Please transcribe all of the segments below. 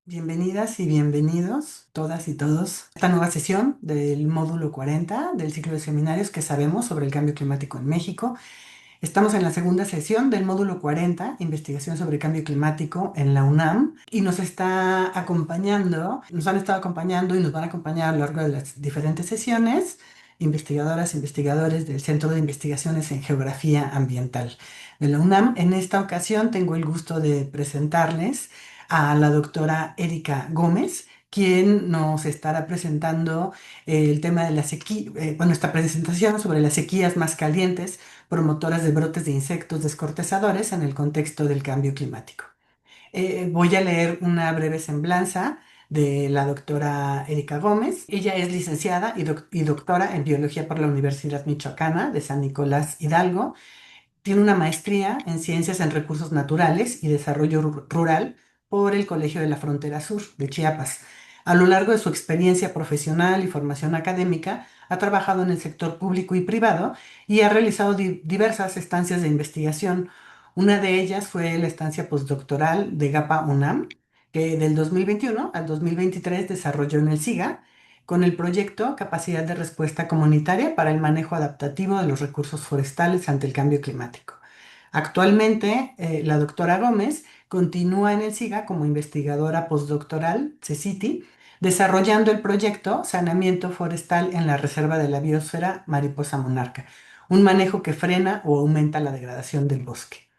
Bienvenidas y bienvenidos todas y todos a esta nueva sesión del módulo 40 del ciclo de seminarios que sabemos sobre el cambio climático en México. Estamos en la segunda sesión del módulo 40, investigación sobre cambio climático en la UNAM, y nos han estado acompañando y nos van a acompañar a lo largo de las diferentes sesiones investigadoras e investigadores del Centro de Investigaciones en Geografía Ambiental de la UNAM. En esta ocasión tengo el gusto de presentarles a la doctora Erika Gómez, quien nos estará presentando el tema de la sequía, esta presentación sobre las sequías más calientes promotoras de brotes de insectos descortezadores en el contexto del cambio climático. Voy a leer una breve semblanza de la doctora Erika Gómez. Ella es licenciada y doctora en biología por la Universidad Michoacana de San Nicolás Hidalgo. Tiene una maestría en Ciencias en Recursos Naturales y Desarrollo Rural por el Colegio de la Frontera Sur de Chiapas. A lo largo de su experiencia profesional y formación académica, ha trabajado en el sector público y privado y ha realizado diversas estancias de investigación. Una de ellas fue la estancia postdoctoral de GAPA UNAM, que del 2021 al 2023 desarrolló en el SIGA con el proyecto Capacidad de Respuesta Comunitaria para el Manejo Adaptativo de los Recursos Forestales ante el Cambio Climático. Actualmente, la doctora Gómez continúa en el SIGA como investigadora postdoctoral, CECITI, desarrollando el proyecto Saneamiento Forestal en la Reserva de la Biosfera Mariposa Monarca, un manejo que frena o aumenta la degradación del bosque.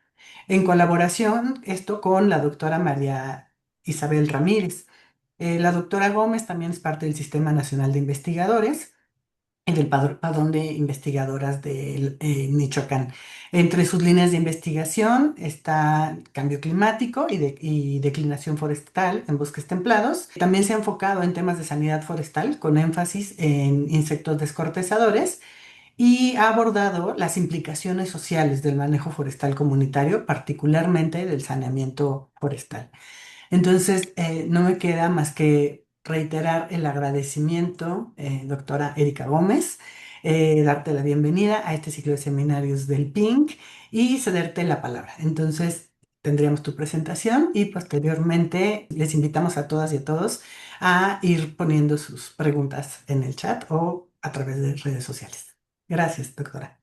En colaboración, esto con la doctora María Isabel Ramírez. La doctora Gómez también es parte del Sistema Nacional de Investigadores y del Padrón de Investigadoras de Michoacán. Entre sus líneas de investigación está cambio climático y declinación forestal en bosques templados. También se ha enfocado en temas de sanidad forestal con énfasis en insectos descortezadores y ha abordado las implicaciones sociales del manejo forestal comunitario, particularmente del saneamiento forestal. Entonces, no me queda más que reiterar el agradecimiento, doctora Erika Gómez, darte la bienvenida a este ciclo de seminarios del PINC y cederte la palabra. Entonces, tendríamos tu presentación y posteriormente les invitamos a todas y a todos a ir poniendo sus preguntas en el chat o a través de redes sociales. Gracias, doctora.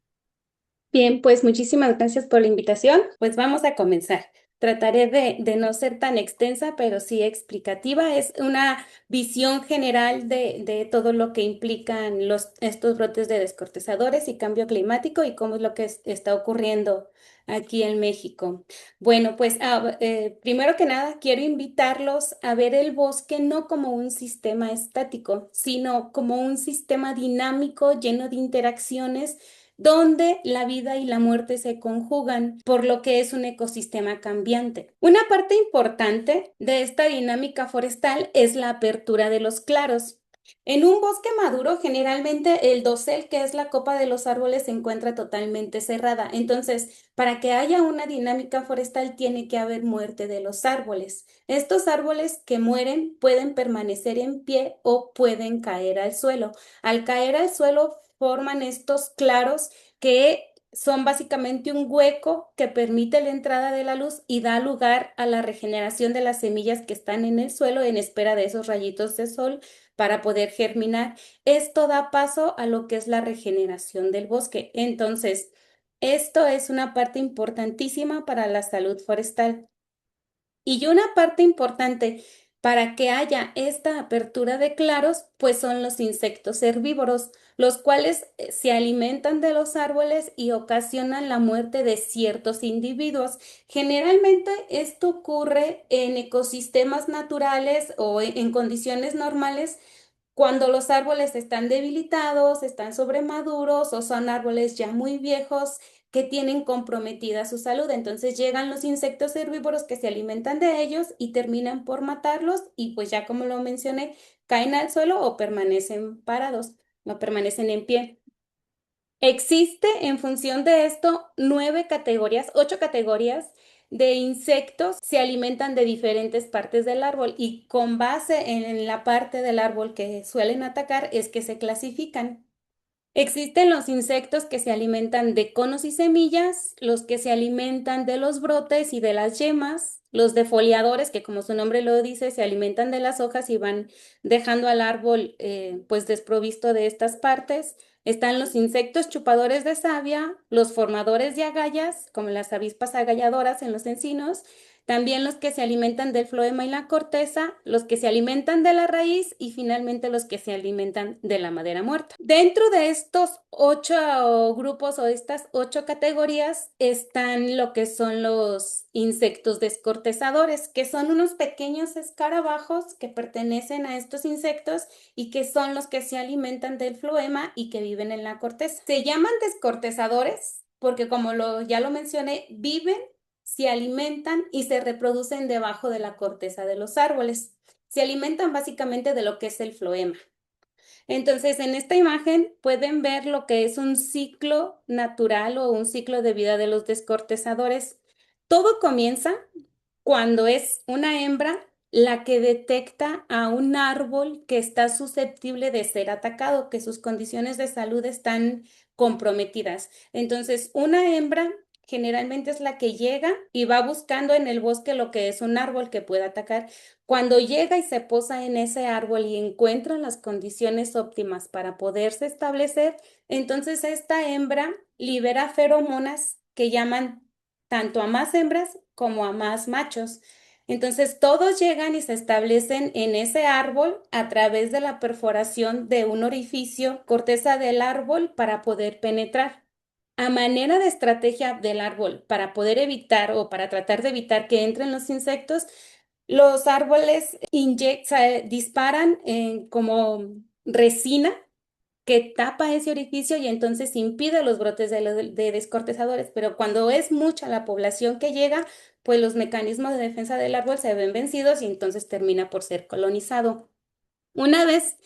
Bien, pues muchísimas gracias por la invitación. Pues vamos a comenzar. Trataré de no ser tan extensa, pero sí explicativa. Es una visión general de todo lo que implican estos brotes de descortezadores y cambio climático y cómo es lo que está ocurriendo aquí en México. Bueno, pues primero que nada quiero invitarlos a ver el bosque no como un sistema estático, sino como un sistema dinámico lleno de interacciones donde la vida y la muerte se conjugan, por lo que es un ecosistema cambiante. Una parte importante de esta dinámica forestal es la apertura de los claros. En un bosque maduro, generalmente el dosel, que es la copa de los árboles, se encuentra totalmente cerrada. Entonces, para que haya una dinámica forestal, tiene que haber muerte de los árboles. Estos árboles que mueren pueden permanecer en pie o pueden caer al suelo. Al caer al suelo, forman estos claros que son básicamente un hueco que permite la entrada de la luz y da lugar a la regeneración de las semillas que están en el suelo en espera de esos rayitos de sol para poder germinar. Esto da paso a lo que es la regeneración del bosque. Entonces, esto es una parte importantísima para la salud forestal. Y una parte importante para que haya esta apertura de claros, pues son los insectos herbívoros, los cuales se alimentan de los árboles y ocasionan la muerte de ciertos individuos. Generalmente esto ocurre en ecosistemas naturales o en condiciones normales cuando los árboles están debilitados, están sobremaduros o son árboles ya muy viejos que tienen comprometida su salud. Entonces llegan los insectos herbívoros que se alimentan de ellos y terminan por matarlos y pues ya como lo mencioné, caen al suelo o permanecen parados, no permanecen en pie. Existe en función de esto 9 categorías, 8 categorías de insectos se alimentan de diferentes partes del árbol y con base en la parte del árbol que suelen atacar es que se clasifican. Existen los insectos que se alimentan de conos y semillas, los que se alimentan de los brotes y de las yemas, los defoliadores, que como su nombre lo dice, se alimentan de las hojas y van dejando al árbol pues desprovisto de estas partes. Están los insectos chupadores de savia, los formadores de agallas, como las avispas agalladoras en los encinos, también los que se alimentan del floema y la corteza, los que se alimentan de la raíz y finalmente los que se alimentan de la madera muerta. Dentro de estos 8 grupos o estas 8 categorías están lo que son los insectos descortezadores, que son unos pequeños escarabajos que pertenecen a estos insectos y que son los que se alimentan del floema y que viven en la corteza. Se llaman descortezadores porque como ya lo mencioné, viven, se alimentan y se reproducen debajo de la corteza de los árboles. Se alimentan básicamente de lo que es el floema. Entonces, en esta imagen pueden ver lo que es un ciclo natural o un ciclo de vida de los descortezadores. Todo comienza cuando es una hembra la que detecta a un árbol que está susceptible de ser atacado, que sus condiciones de salud están comprometidas. Entonces, una hembra generalmente es la que llega y va buscando en el bosque lo que es un árbol que pueda atacar. Cuando llega y se posa en ese árbol y encuentra las condiciones óptimas para poderse establecer, entonces esta hembra libera feromonas que llaman tanto a más hembras como a más machos. Entonces todos llegan y se establecen en ese árbol a través de la perforación de un orificio, corteza del árbol para poder penetrar. A manera de estrategia del árbol para poder evitar o para tratar de evitar que entren los insectos, los árboles disparan como resina que tapa ese orificio y entonces impide los brotes de descortezadores. Pero cuando es mucha la población que llega, pues los mecanismos de defensa del árbol se ven vencidos y entonces termina por ser colonizado. Una vez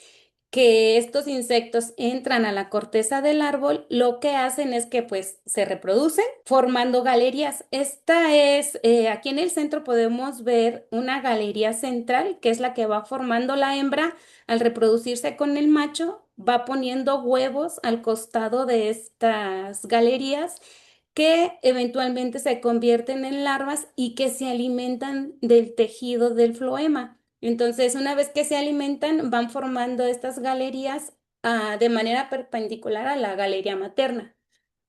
que estos insectos entran a la corteza del árbol, lo que hacen es que pues se reproducen formando galerías. Aquí en el centro podemos ver una galería central, que es la que va formando la hembra al reproducirse con el macho, va poniendo huevos al costado de estas galerías que eventualmente se convierten en larvas y que se alimentan del tejido del floema. Entonces, una vez que se alimentan, van formando estas galerías de manera perpendicular a la galería materna.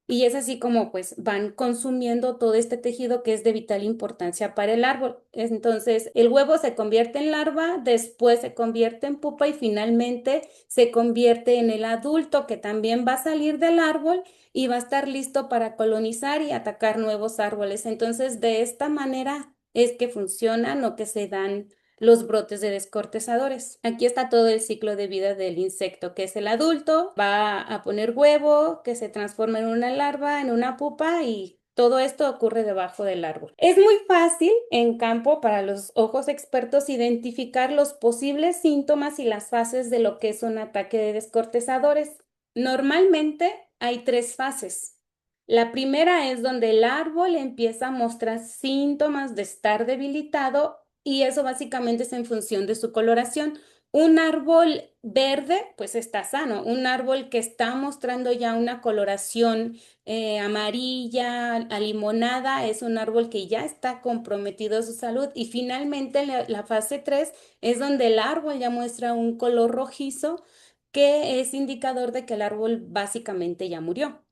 Y es así como pues van consumiendo todo este tejido que es de vital importancia para el árbol. Entonces, el huevo se convierte en larva, después se convierte en pupa y finalmente se convierte en el adulto que también va a salir del árbol y va a estar listo para colonizar y atacar nuevos árboles. Entonces, de esta manera es que funcionan o que se dan los brotes de descortezadores. Aquí está todo el ciclo de vida del insecto, que es el adulto, va a poner huevo, que se transforma en una larva, en una pupa y todo esto ocurre debajo del árbol. Es muy fácil en campo para los ojos expertos identificar los posibles síntomas y las fases de lo que es un ataque de descortezadores. Normalmente hay 3 fases. La primera es donde el árbol empieza a mostrar síntomas de estar debilitado y eso básicamente es en función de su coloración. Un árbol verde, pues está sano. Un árbol que está mostrando ya una coloración amarilla, alimonada, es un árbol que ya está comprometido su salud. Y finalmente la fase 3 es donde el árbol ya muestra un color rojizo, que es indicador de que el árbol básicamente ya murió.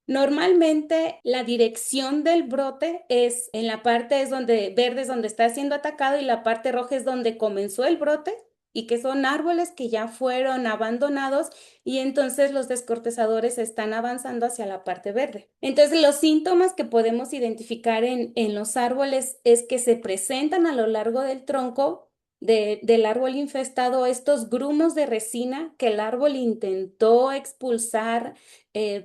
Normalmente la dirección del brote es en la parte es donde verde es donde está siendo atacado y la parte roja es donde comenzó el brote y que son árboles que ya fueron abandonados y entonces los descortezadores están avanzando hacia la parte verde. Entonces los síntomas que podemos identificar en los árboles es que se presentan a lo largo del tronco del árbol infestado estos grumos de resina que el árbol intentó expulsar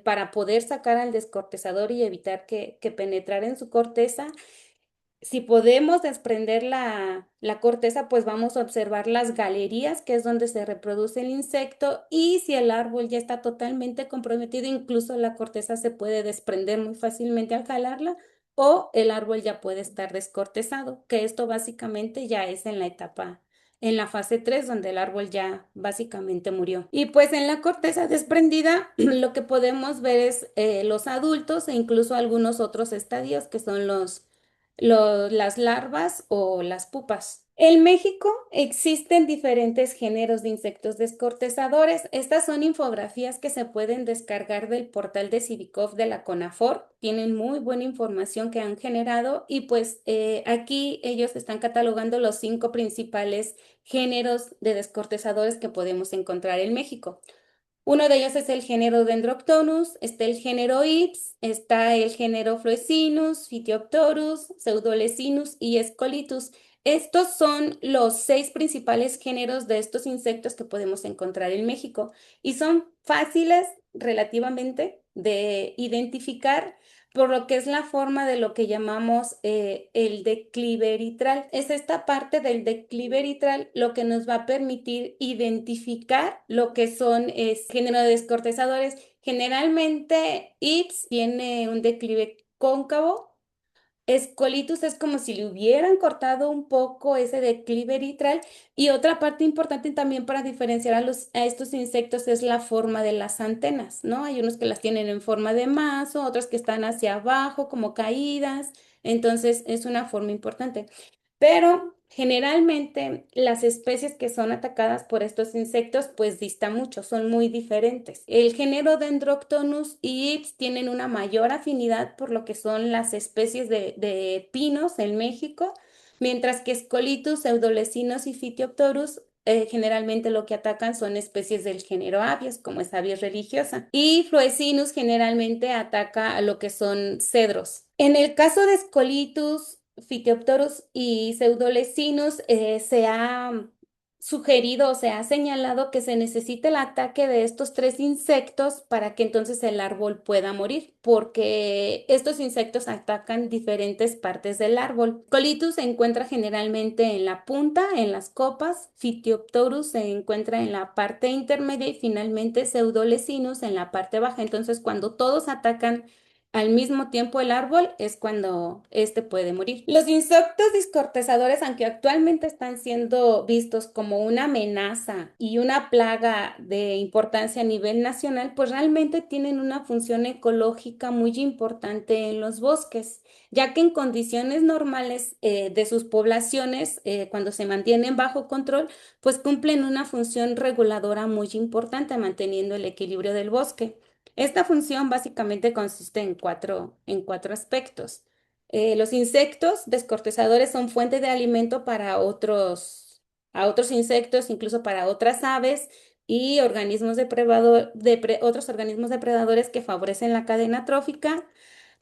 para poder sacar al descortezador y evitar que penetrara en su corteza. Si podemos desprender la corteza, pues vamos a observar las galerías, que es donde se reproduce el insecto, y si el árbol ya está totalmente comprometido, incluso la corteza se puede desprender muy fácilmente al jalarla, o el árbol ya puede estar descortezado, que esto básicamente ya es en la etapa en la fase 3 donde el árbol ya básicamente murió. Y pues en la corteza desprendida lo que podemos ver es los adultos e incluso algunos otros estadios que son las larvas o las pupas. En México existen diferentes géneros de insectos descortezadores. Estas son infografías que se pueden descargar del portal de Civicov de la CONAFOR. Tienen muy buena información que han generado y pues aquí ellos están catalogando los 5 principales géneros de descortezadores que podemos encontrar en México. Uno de ellos es el género Dendroctonus, está el género Ips, está el género Floecinus, Phytioptorus, Pseudolecinus y Escolitus. Estos son los 6 principales géneros de estos insectos que podemos encontrar en México y son fáciles relativamente de identificar por lo que es la forma de lo que llamamos el declive eritral. Es esta parte del declive eritral lo que nos va a permitir identificar lo que son género de descortezadores. Generalmente, IPS tiene un declive cóncavo. Escolitus es como si le hubieran cortado un poco ese declive eritral y otra parte importante también para diferenciar a estos insectos es la forma de las antenas, ¿no? Hay unos que las tienen en forma de mazo, otros que están hacia abajo como caídas, entonces es una forma importante. Pero generalmente las especies que son atacadas por estos insectos pues distan mucho, son muy diferentes. El género Dendroctonus y Ips tienen una mayor afinidad por lo que son las especies de pinos en México, mientras que Scolytus, Pseudolecinos y Phytioptorus generalmente lo que atacan son especies del género Abies, como es Abies religiosa. Y Floecinus generalmente ataca a lo que son cedros. En el caso de Scolytus, Phytioptorus y Pseudolecinus, se ha sugerido o se ha señalado que se necesita el ataque de estos 3 insectos para que entonces el árbol pueda morir, porque estos insectos atacan diferentes partes del árbol. Colitus se encuentra generalmente en la punta, en las copas, Phytioptorus se encuentra en la parte intermedia y finalmente Pseudolecinus en la parte baja. Entonces, cuando todos atacan al mismo tiempo el árbol es cuando este puede morir. Los insectos discortezadores, aunque actualmente están siendo vistos como una amenaza y una plaga de importancia a nivel nacional, pues realmente tienen una función ecológica muy importante en los bosques, ya que en condiciones normales de sus poblaciones, cuando se mantienen bajo control, pues cumplen una función reguladora muy importante, manteniendo el equilibrio del bosque. Esta función básicamente consiste en cuatro aspectos. Los insectos descortezadores son fuente de alimento para a otros insectos, incluso para otras aves y otros organismos depredadores que favorecen la cadena trófica.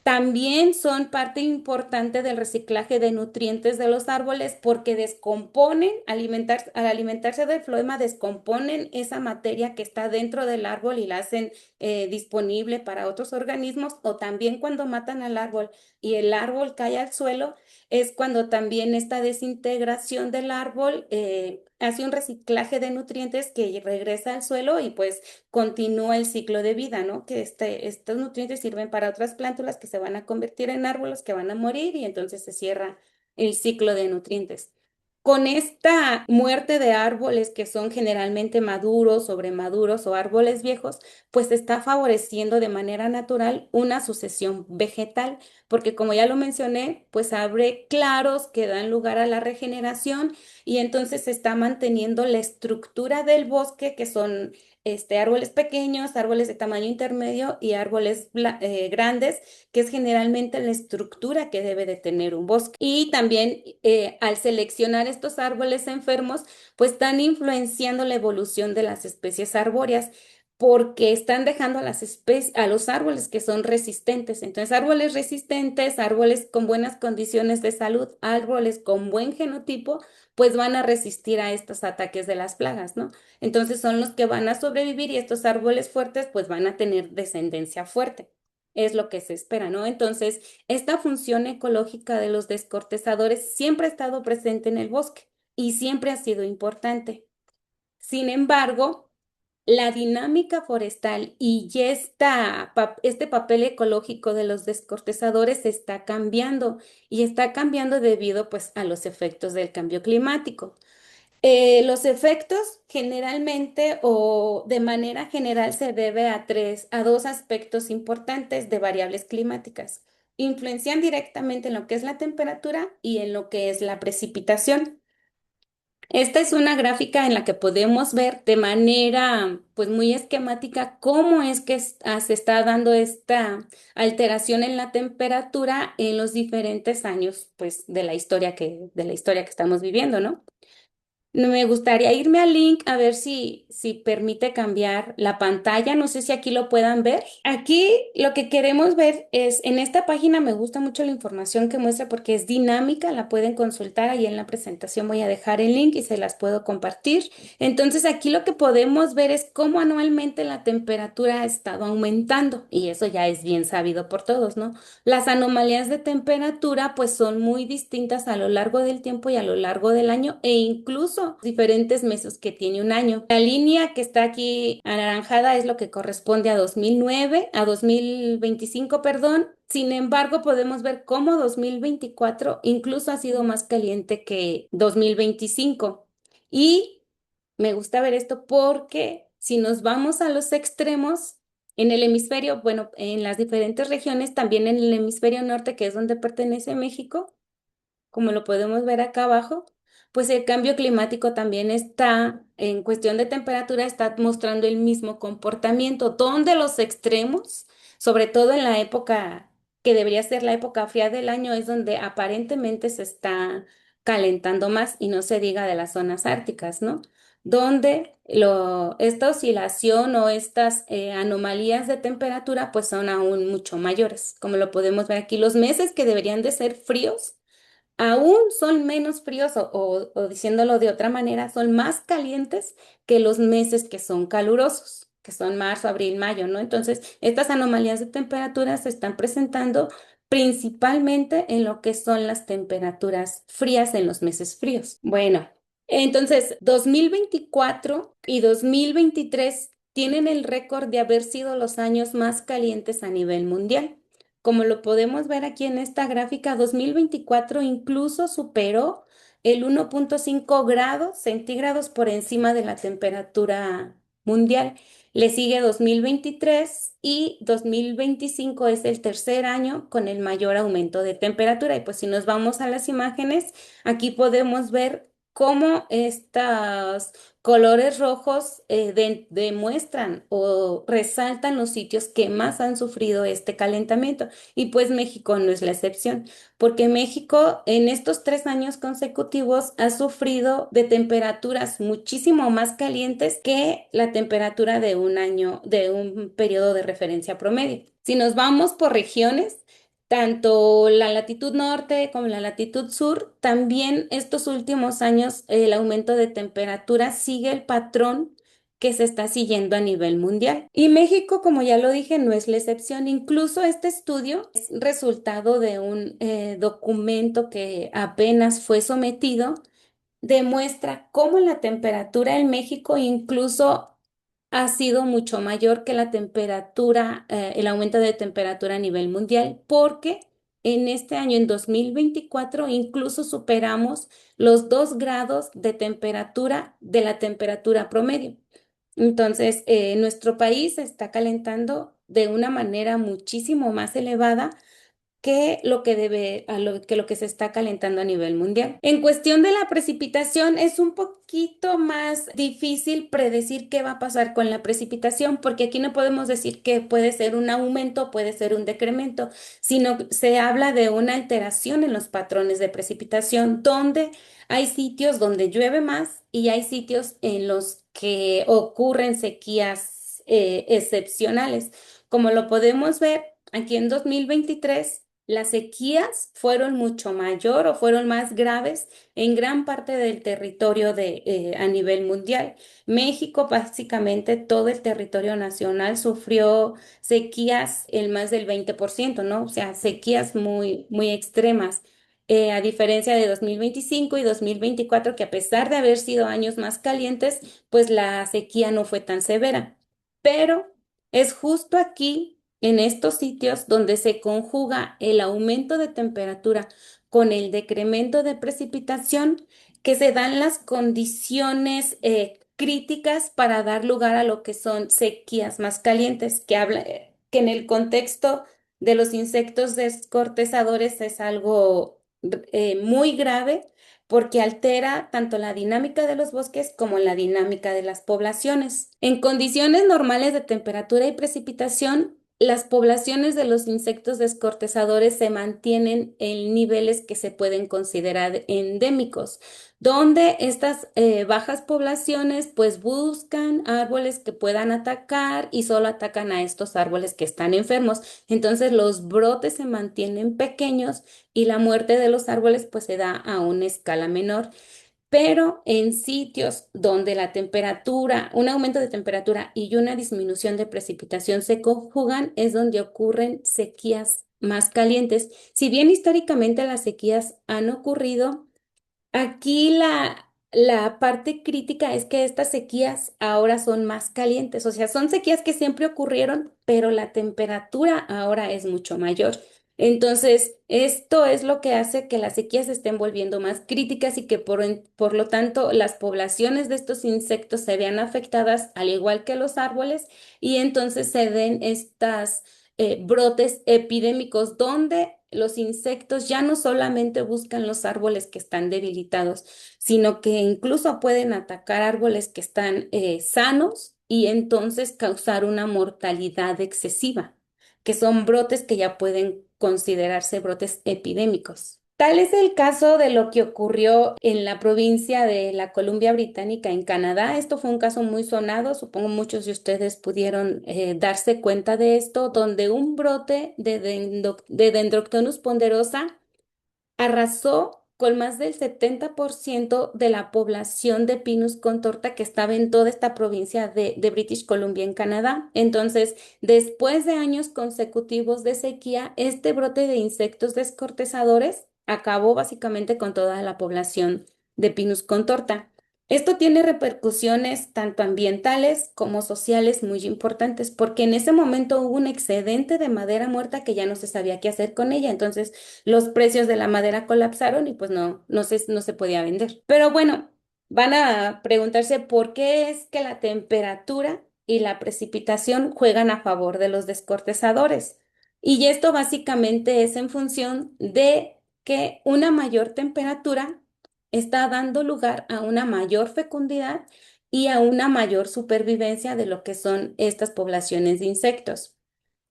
También son parte importante del reciclaje de nutrientes de los árboles porque al alimentarse del floema, descomponen esa materia que está dentro del árbol y la hacen disponible para otros organismos. O también cuando matan al árbol y el árbol cae al suelo, es cuando también esta desintegración del árbol hace un reciclaje de nutrientes que regresa al suelo y pues continúa el ciclo de vida, ¿no? Que estos nutrientes sirven para otras plántulas que se van a convertir en árboles que van a morir y entonces se cierra el ciclo de nutrientes. Con esta muerte de árboles que son generalmente maduros, sobremaduros o árboles viejos, pues se está favoreciendo de manera natural una sucesión vegetal, porque como ya lo mencioné, pues abre claros que dan lugar a la regeneración y entonces se está manteniendo la estructura del bosque, que son árboles pequeños, árboles de tamaño intermedio y árboles grandes, que es generalmente la estructura que debe de tener un bosque. Y también al seleccionar estos árboles enfermos, pues están influenciando la evolución de las especies arbóreas porque están dejando a los árboles que son resistentes. Entonces, árboles resistentes, árboles con buenas condiciones de salud, árboles con buen genotipo, pues van a resistir a estos ataques de las plagas, ¿no? Entonces son los que van a sobrevivir y estos árboles fuertes pues van a tener descendencia fuerte. Es lo que se espera, ¿no? Entonces, esta función ecológica de los descortezadores siempre ha estado presente en el bosque y siempre ha sido importante. Sin embargo, la dinámica forestal y ya este papel ecológico de los descortezadores está cambiando y está cambiando debido pues a los efectos del cambio climático. Los efectos generalmente o de manera general se debe a dos aspectos importantes de variables climáticas. Influencian directamente en lo que es la temperatura y en lo que es la precipitación. Esta es una gráfica en la que podemos ver de manera pues muy esquemática cómo es que se está dando esta alteración en la temperatura en los diferentes años pues de la historia que estamos viviendo, ¿no? Me gustaría irme al link a ver si permite cambiar la pantalla. No sé si aquí lo puedan ver. Aquí lo que queremos ver es, en esta página me gusta mucho la información que muestra porque es dinámica, la pueden consultar. Ahí en la presentación voy a dejar el link y se las puedo compartir. Entonces aquí lo que podemos ver es cómo anualmente la temperatura ha estado aumentando y eso ya es bien sabido por todos, ¿no? Las anomalías de temperatura pues son muy distintas a lo largo del tiempo y a lo largo del año e incluso diferentes meses que tiene un año. La línea que está aquí anaranjada es lo que corresponde a 2009, a 2025, perdón. Sin embargo, podemos ver cómo 2024 incluso ha sido más caliente que 2025. Y me gusta ver esto porque si nos vamos a los extremos, en el hemisferio, bueno, en las diferentes regiones, también en el hemisferio norte, que es donde pertenece México, como lo podemos ver acá abajo, pues el cambio climático también está, en cuestión de temperatura, está mostrando el mismo comportamiento, donde los extremos, sobre todo en la época que debería ser la época fría del año, es donde aparentemente se está calentando más y no se diga de las zonas árticas, ¿no? Donde esta oscilación o estas anomalías de temperatura pues son aún mucho mayores, como lo podemos ver aquí, los meses que deberían de ser fríos aún son menos fríos o diciéndolo de otra manera, son más calientes que los meses que son calurosos, que son marzo, abril, mayo, ¿no? Entonces, estas anomalías de temperatura se están presentando principalmente en lo que son las temperaturas frías en los meses fríos. Bueno, entonces, 2024 y 2023 tienen el récord de haber sido los años más calientes a nivel mundial. Como lo podemos ver aquí en esta gráfica, 2024 incluso superó el 1,5 grados centígrados por encima de la temperatura mundial. Le sigue 2023 y 2025 es el tercer año con el mayor aumento de temperatura. Y pues si nos vamos a las imágenes, aquí podemos ver cómo estos colores rojos demuestran o resaltan los sitios que más han sufrido este calentamiento. Y pues México no es la excepción, porque México en estos 3 años consecutivos ha sufrido de temperaturas muchísimo más calientes que la temperatura de un año, de un periodo de referencia promedio. Si nos vamos por regiones, tanto la latitud norte como la latitud sur, también estos últimos años el aumento de temperatura sigue el patrón que se está siguiendo a nivel mundial. Y México, como ya lo dije, no es la excepción. Incluso este estudio es resultado de un documento que apenas fue sometido, demuestra cómo la temperatura en México incluso ha sido mucho mayor que la temperatura, el aumento de temperatura a nivel mundial, porque en este año, en 2024 incluso superamos los 2 grados de temperatura de la temperatura promedio. Entonces, nuestro país se está calentando de una manera muchísimo más elevada que lo que debe, que lo que se está calentando a nivel mundial. En cuestión de la precipitación, es un poquito más difícil predecir qué va a pasar con la precipitación, porque aquí no podemos decir que puede ser un aumento, puede ser un decremento, sino se habla de una alteración en los patrones de precipitación, donde hay sitios donde llueve más y hay sitios en los que ocurren sequías excepcionales. Como lo podemos ver, aquí en 2023 las sequías fueron mucho mayor o fueron más graves en gran parte del territorio a nivel mundial. México, básicamente todo el territorio nacional sufrió sequías el más del 20%, ¿no? O sea, sequías muy, muy extremas. A diferencia de 2025 y 2024, que a pesar de haber sido años más calientes, pues la sequía no fue tan severa. Pero es justo aquí, en estos sitios, donde se conjuga el aumento de temperatura con el decremento de precipitación, que se dan las condiciones críticas para dar lugar a lo que son sequías más calientes, que en el contexto de los insectos descortezadores es algo muy grave porque altera tanto la dinámica de los bosques como la dinámica de las poblaciones. En condiciones normales de temperatura y precipitación, las poblaciones de los insectos descortezadores se mantienen en niveles que se pueden considerar endémicos, donde estas bajas poblaciones pues buscan árboles que puedan atacar y solo atacan a estos árboles que están enfermos. Entonces los brotes se mantienen pequeños y la muerte de los árboles pues se da a una escala menor. Pero en sitios donde la temperatura, un aumento de temperatura y una disminución de precipitación se conjugan, es donde ocurren sequías más calientes. Si bien históricamente las sequías han ocurrido, aquí la parte crítica es que estas sequías ahora son más calientes, o sea, son sequías que siempre ocurrieron, pero la temperatura ahora es mucho mayor. Entonces, esto es lo que hace que las sequías se estén volviendo más críticas y que por lo tanto las poblaciones de estos insectos se vean afectadas al igual que los árboles y entonces se den estas brotes epidémicos donde los insectos ya no solamente buscan los árboles que están debilitados, sino que incluso pueden atacar árboles que están sanos y entonces causar una mortalidad excesiva, que son brotes que ya pueden considerarse brotes epidémicos. Tal es el caso de lo que ocurrió en la provincia de la Columbia Británica en Canadá. Esto fue un caso muy sonado, supongo muchos de ustedes pudieron darse cuenta de esto, donde un brote de Dendroctonus ponderosa arrasó con más del 70% de la población de Pinus contorta que estaba en toda esta provincia de British Columbia en Canadá. Entonces, después de años consecutivos de sequía, este brote de insectos descortezadores acabó básicamente con toda la población de Pinus contorta. Esto tiene repercusiones tanto ambientales como sociales muy importantes, porque en ese momento hubo un excedente de madera muerta que ya no se sabía qué hacer con ella. Entonces, los precios de la madera colapsaron y pues no se podía vender. Pero bueno, van a preguntarse por qué es que la temperatura y la precipitación juegan a favor de los descortezadores. Y esto básicamente es en función de que una mayor temperatura está dando lugar a una mayor fecundidad y a una mayor supervivencia de lo que son estas poblaciones de insectos.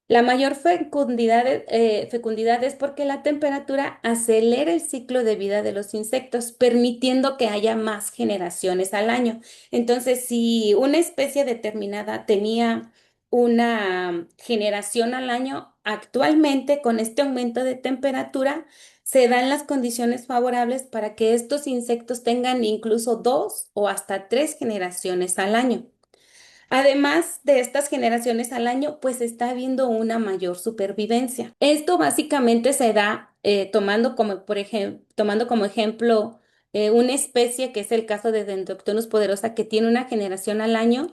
La mayor fecundidad es porque la temperatura acelera el ciclo de vida de los insectos, permitiendo que haya más generaciones al año. Entonces, si una especie determinada tenía una generación al año, actualmente con este aumento de temperatura se dan las condiciones favorables para que estos insectos tengan incluso dos o hasta tres generaciones al año. Además de estas generaciones al año, pues está habiendo una mayor supervivencia. Esto básicamente se da tomando como ejemplo una especie que es el caso de Dendroctonus poderosa que tiene una generación al año.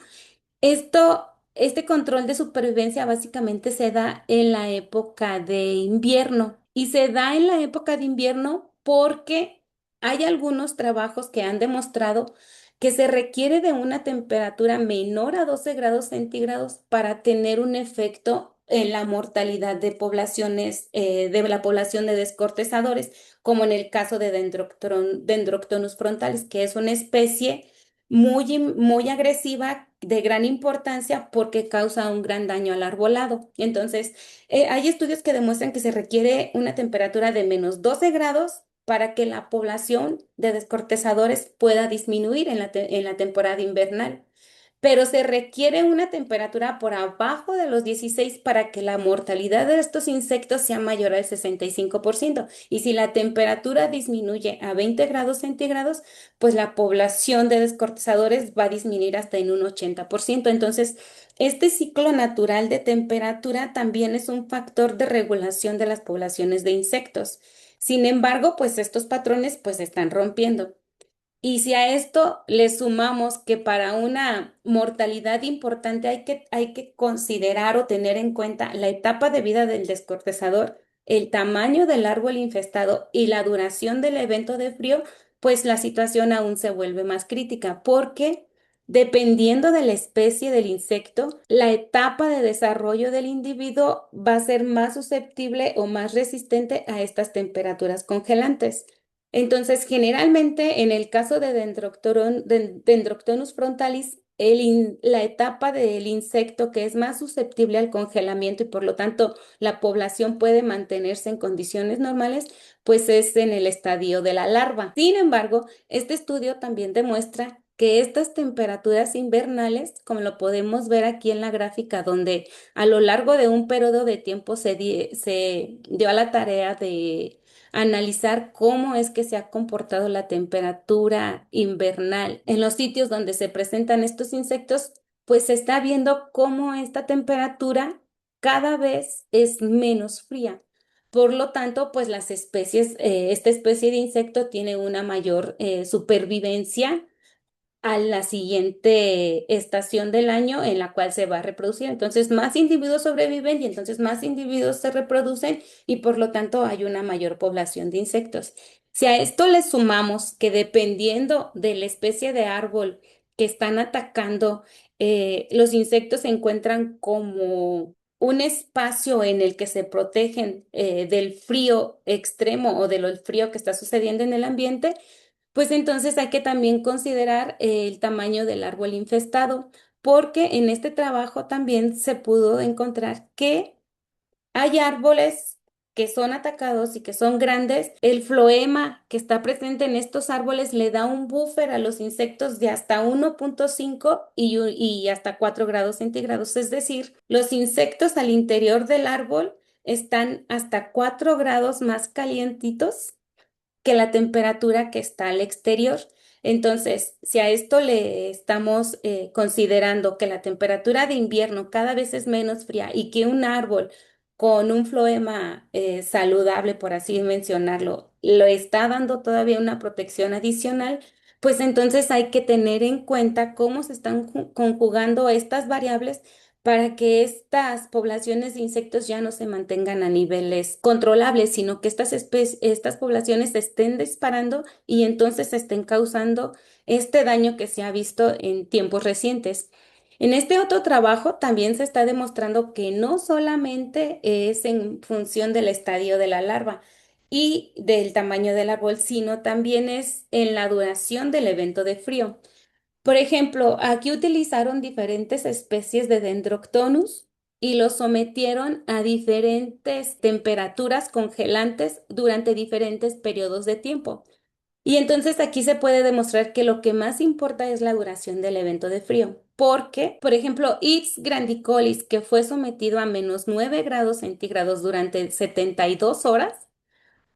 Este control de supervivencia básicamente se da en la época de invierno y se da en la época de invierno porque hay algunos trabajos que han demostrado que se requiere de una temperatura menor a 12 grados centígrados para tener un efecto en la mortalidad de poblaciones, de la población de descortezadores, como en el caso de Dendroctonus frontalis, que es una especie muy agresiva, de gran importancia porque causa un gran daño al arbolado. Entonces, hay estudios que demuestran que se requiere una temperatura de menos 12 grados para que la población de descortezadores pueda disminuir en la temporada invernal, pero se requiere una temperatura por abajo de los 16 para que la mortalidad de estos insectos sea mayor al 65%. Y si la temperatura disminuye a 20 grados centígrados, pues la población de descortezadores va a disminuir hasta en un 80%. Entonces, este ciclo natural de temperatura también es un factor de regulación de las poblaciones de insectos. Sin embargo, pues estos patrones pues se están rompiendo. Y si a esto le sumamos que para una mortalidad importante hay que considerar o tener en cuenta la etapa de vida del descortezador, el tamaño del árbol infestado y la duración del evento de frío, pues la situación aún se vuelve más crítica porque dependiendo de la especie del insecto, la etapa de desarrollo del individuo va a ser más susceptible o más resistente a estas temperaturas congelantes. Entonces, generalmente en el caso de Dendroctonus frontalis, la etapa del insecto que es más susceptible al congelamiento y por lo tanto la población puede mantenerse en condiciones normales, pues es en el estadio de la larva. Sin embargo, este estudio también demuestra que estas temperaturas invernales, como lo podemos ver aquí en la gráfica, donde a lo largo de un periodo de tiempo se dio a la tarea de analizar cómo es que se ha comportado la temperatura invernal en los sitios donde se presentan estos insectos, pues se está viendo cómo esta temperatura cada vez es menos fría. Por lo tanto, pues esta especie de insecto tiene una mayor supervivencia a la siguiente estación del año en la cual se va a reproducir. Entonces, más individuos sobreviven y entonces más individuos se reproducen y por lo tanto hay una mayor población de insectos. Si a esto le sumamos que dependiendo de la especie de árbol que están atacando, los insectos se encuentran como un espacio en el que se protegen del frío extremo o del frío que está sucediendo en el ambiente, pues entonces hay que también considerar el tamaño del árbol infestado, porque en este trabajo también se pudo encontrar que hay árboles que son atacados y que son grandes. El floema que está presente en estos árboles le da un buffer a los insectos de hasta 1,5 y hasta 4 grados centígrados. Es decir, los insectos al interior del árbol están hasta 4 grados más calientitos que la temperatura que está al exterior. Entonces, si a esto le estamos considerando que la temperatura de invierno cada vez es menos fría y que un árbol con un floema saludable, por así mencionarlo, lo está dando todavía una protección adicional, pues entonces hay que tener en cuenta cómo se están conjugando estas variables para que estas poblaciones de insectos ya no se mantengan a niveles controlables, sino que estas poblaciones se estén disparando y entonces se estén causando este daño que se ha visto en tiempos recientes. En este otro trabajo también se está demostrando que no solamente es en función del estadio de la larva y del tamaño del árbol, sino también es en la duración del evento de frío. Por ejemplo, aquí utilizaron diferentes especies de Dendroctonus y los sometieron a diferentes temperaturas congelantes durante diferentes periodos de tiempo. Y entonces aquí se puede demostrar que lo que más importa es la duración del evento de frío. Porque, por ejemplo, X grandicolis, que fue sometido a -9 grados centígrados durante 72 horas,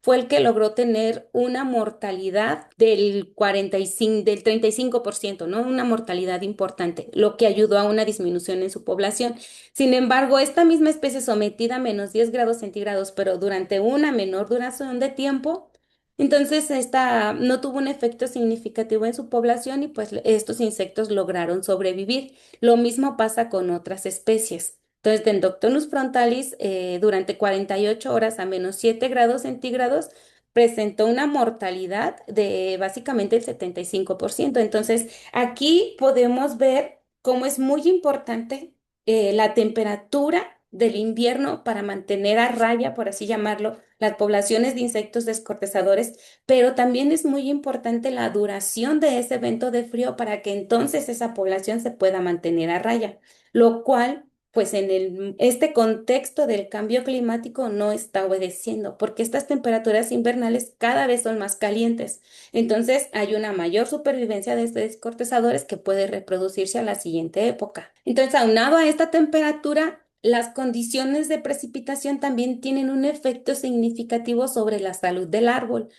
fue el que logró tener una mortalidad del 35%, ¿no? Una mortalidad importante, lo que ayudó a una disminución en su población. Sin embargo, esta misma especie sometida a -10 grados centígrados, pero durante una menor duración de tiempo, entonces esta no tuvo un efecto significativo en su población y pues estos insectos lograron sobrevivir. Lo mismo pasa con otras especies. Entonces, Dendroctonus frontalis, durante 48 horas a -7 grados centígrados, presentó una mortalidad de básicamente el 75%. Entonces, aquí podemos ver cómo es muy importante la temperatura del invierno para mantener a raya, por así llamarlo, las poblaciones de insectos descortezadores, pero también es muy importante la duración de ese evento de frío para que entonces esa población se pueda mantener a raya, lo cual pues en este contexto del cambio climático no está obedeciendo, porque estas temperaturas invernales cada vez son más calientes. Entonces hay una mayor supervivencia de estos descortezadores que puede reproducirse a la siguiente época. Entonces, aunado a esta temperatura, las condiciones de precipitación también tienen un efecto significativo sobre la salud del árbol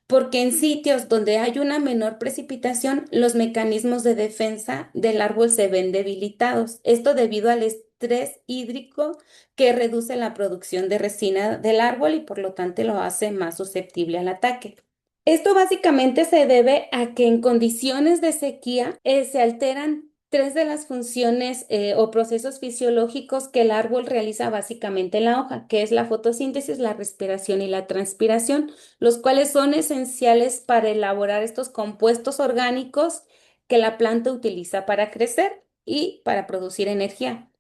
porque en sitios donde hay una menor precipitación, los mecanismos de defensa del árbol se ven debilitados. Esto debido al estrés hídrico que reduce la producción de resina del árbol y por lo tanto lo hace más susceptible al ataque. Esto básicamente se debe a que en condiciones de sequía se alteran tres de las funciones o procesos fisiológicos que el árbol realiza básicamente en la hoja, que es la fotosíntesis, la respiración y la transpiración, los cuales son esenciales para elaborar estos compuestos orgánicos que la planta utiliza para crecer y para producir energía.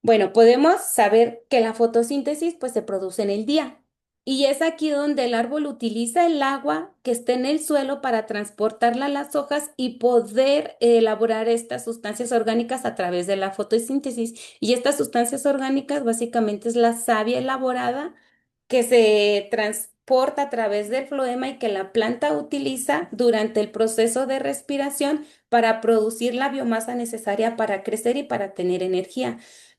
Bueno, podemos saber que la fotosíntesis pues se produce en el día y es aquí donde el árbol utiliza el agua que está en el suelo para transportarla a las hojas y poder elaborar estas sustancias orgánicas a través de la fotosíntesis. Y estas sustancias orgánicas básicamente es la savia elaborada que se transporta a través del floema y que la planta utiliza durante el proceso de respiración para producir la biomasa necesaria para crecer y para tener energía.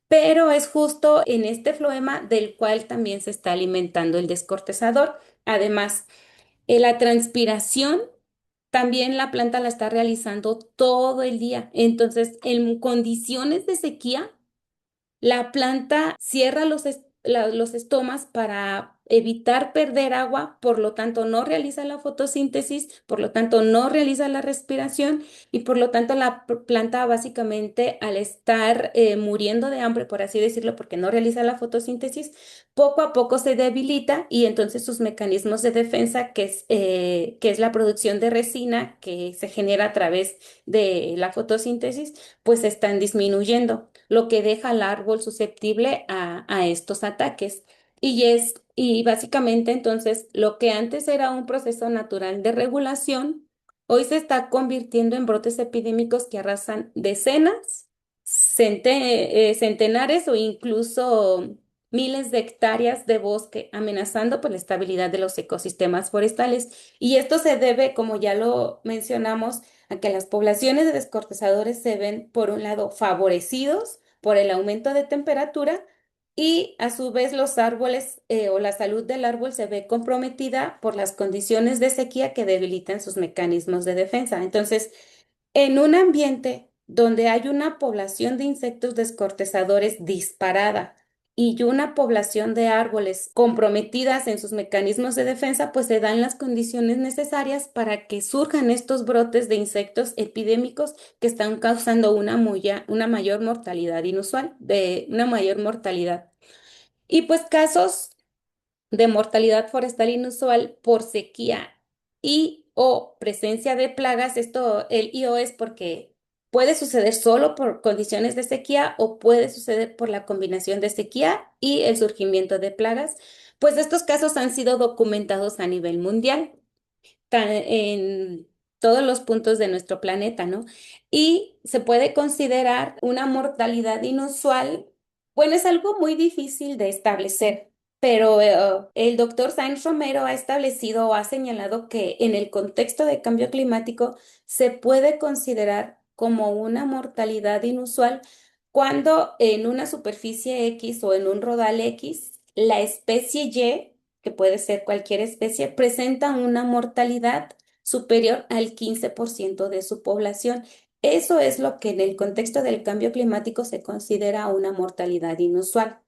Pero es justo en este floema del cual también se está alimentando el descortezador. Además, la transpiración también la planta la está realizando todo el día. Entonces, en condiciones de sequía, la planta cierra los estomas para evitar perder agua, por lo tanto no realiza la fotosíntesis, por lo tanto no realiza la respiración y por lo tanto la planta básicamente al estar muriendo de hambre, por así decirlo, porque no realiza la fotosíntesis, poco a poco se debilita y entonces sus mecanismos de defensa, que es la producción de resina que se genera a través de la fotosíntesis, pues están disminuyendo, lo que deja al árbol susceptible a estos ataques. Y básicamente entonces lo que antes era un proceso natural de regulación, hoy se está convirtiendo en brotes epidémicos que arrasan decenas, centenares o incluso miles de hectáreas de bosque, amenazando por la estabilidad de los ecosistemas forestales. Y esto se debe, como ya lo mencionamos, a que las poblaciones de descortezadores se ven, por un lado, favorecidos por el aumento de temperatura y a su vez los árboles o la salud del árbol se ve comprometida por las condiciones de sequía que debilitan sus mecanismos de defensa. Entonces, en un ambiente donde hay una población de insectos descortezadores disparada y una población de árboles comprometidas en sus mecanismos de defensa, pues se dan las condiciones necesarias para que surjan estos brotes de insectos epidémicos que están causando una mayor mortalidad inusual, de una mayor mortalidad. Y pues casos de mortalidad forestal inusual por sequía y o presencia de plagas. Esto, el IO es porque puede suceder solo por condiciones de sequía o puede suceder por la combinación de sequía y el surgimiento de plagas. Pues estos casos han sido documentados a nivel mundial en todos los puntos de nuestro planeta, ¿no? Y se puede considerar una mortalidad inusual. Bueno, es algo muy difícil de establecer, pero el doctor Sainz Romero ha establecido o ha señalado que en el contexto de cambio climático se puede considerar como una mortalidad inusual cuando en una superficie X o en un rodal X, la especie Y, que puede ser cualquier especie, presenta una mortalidad superior al 15% de su población. Eso es lo que en el contexto del cambio climático se considera una mortalidad inusual.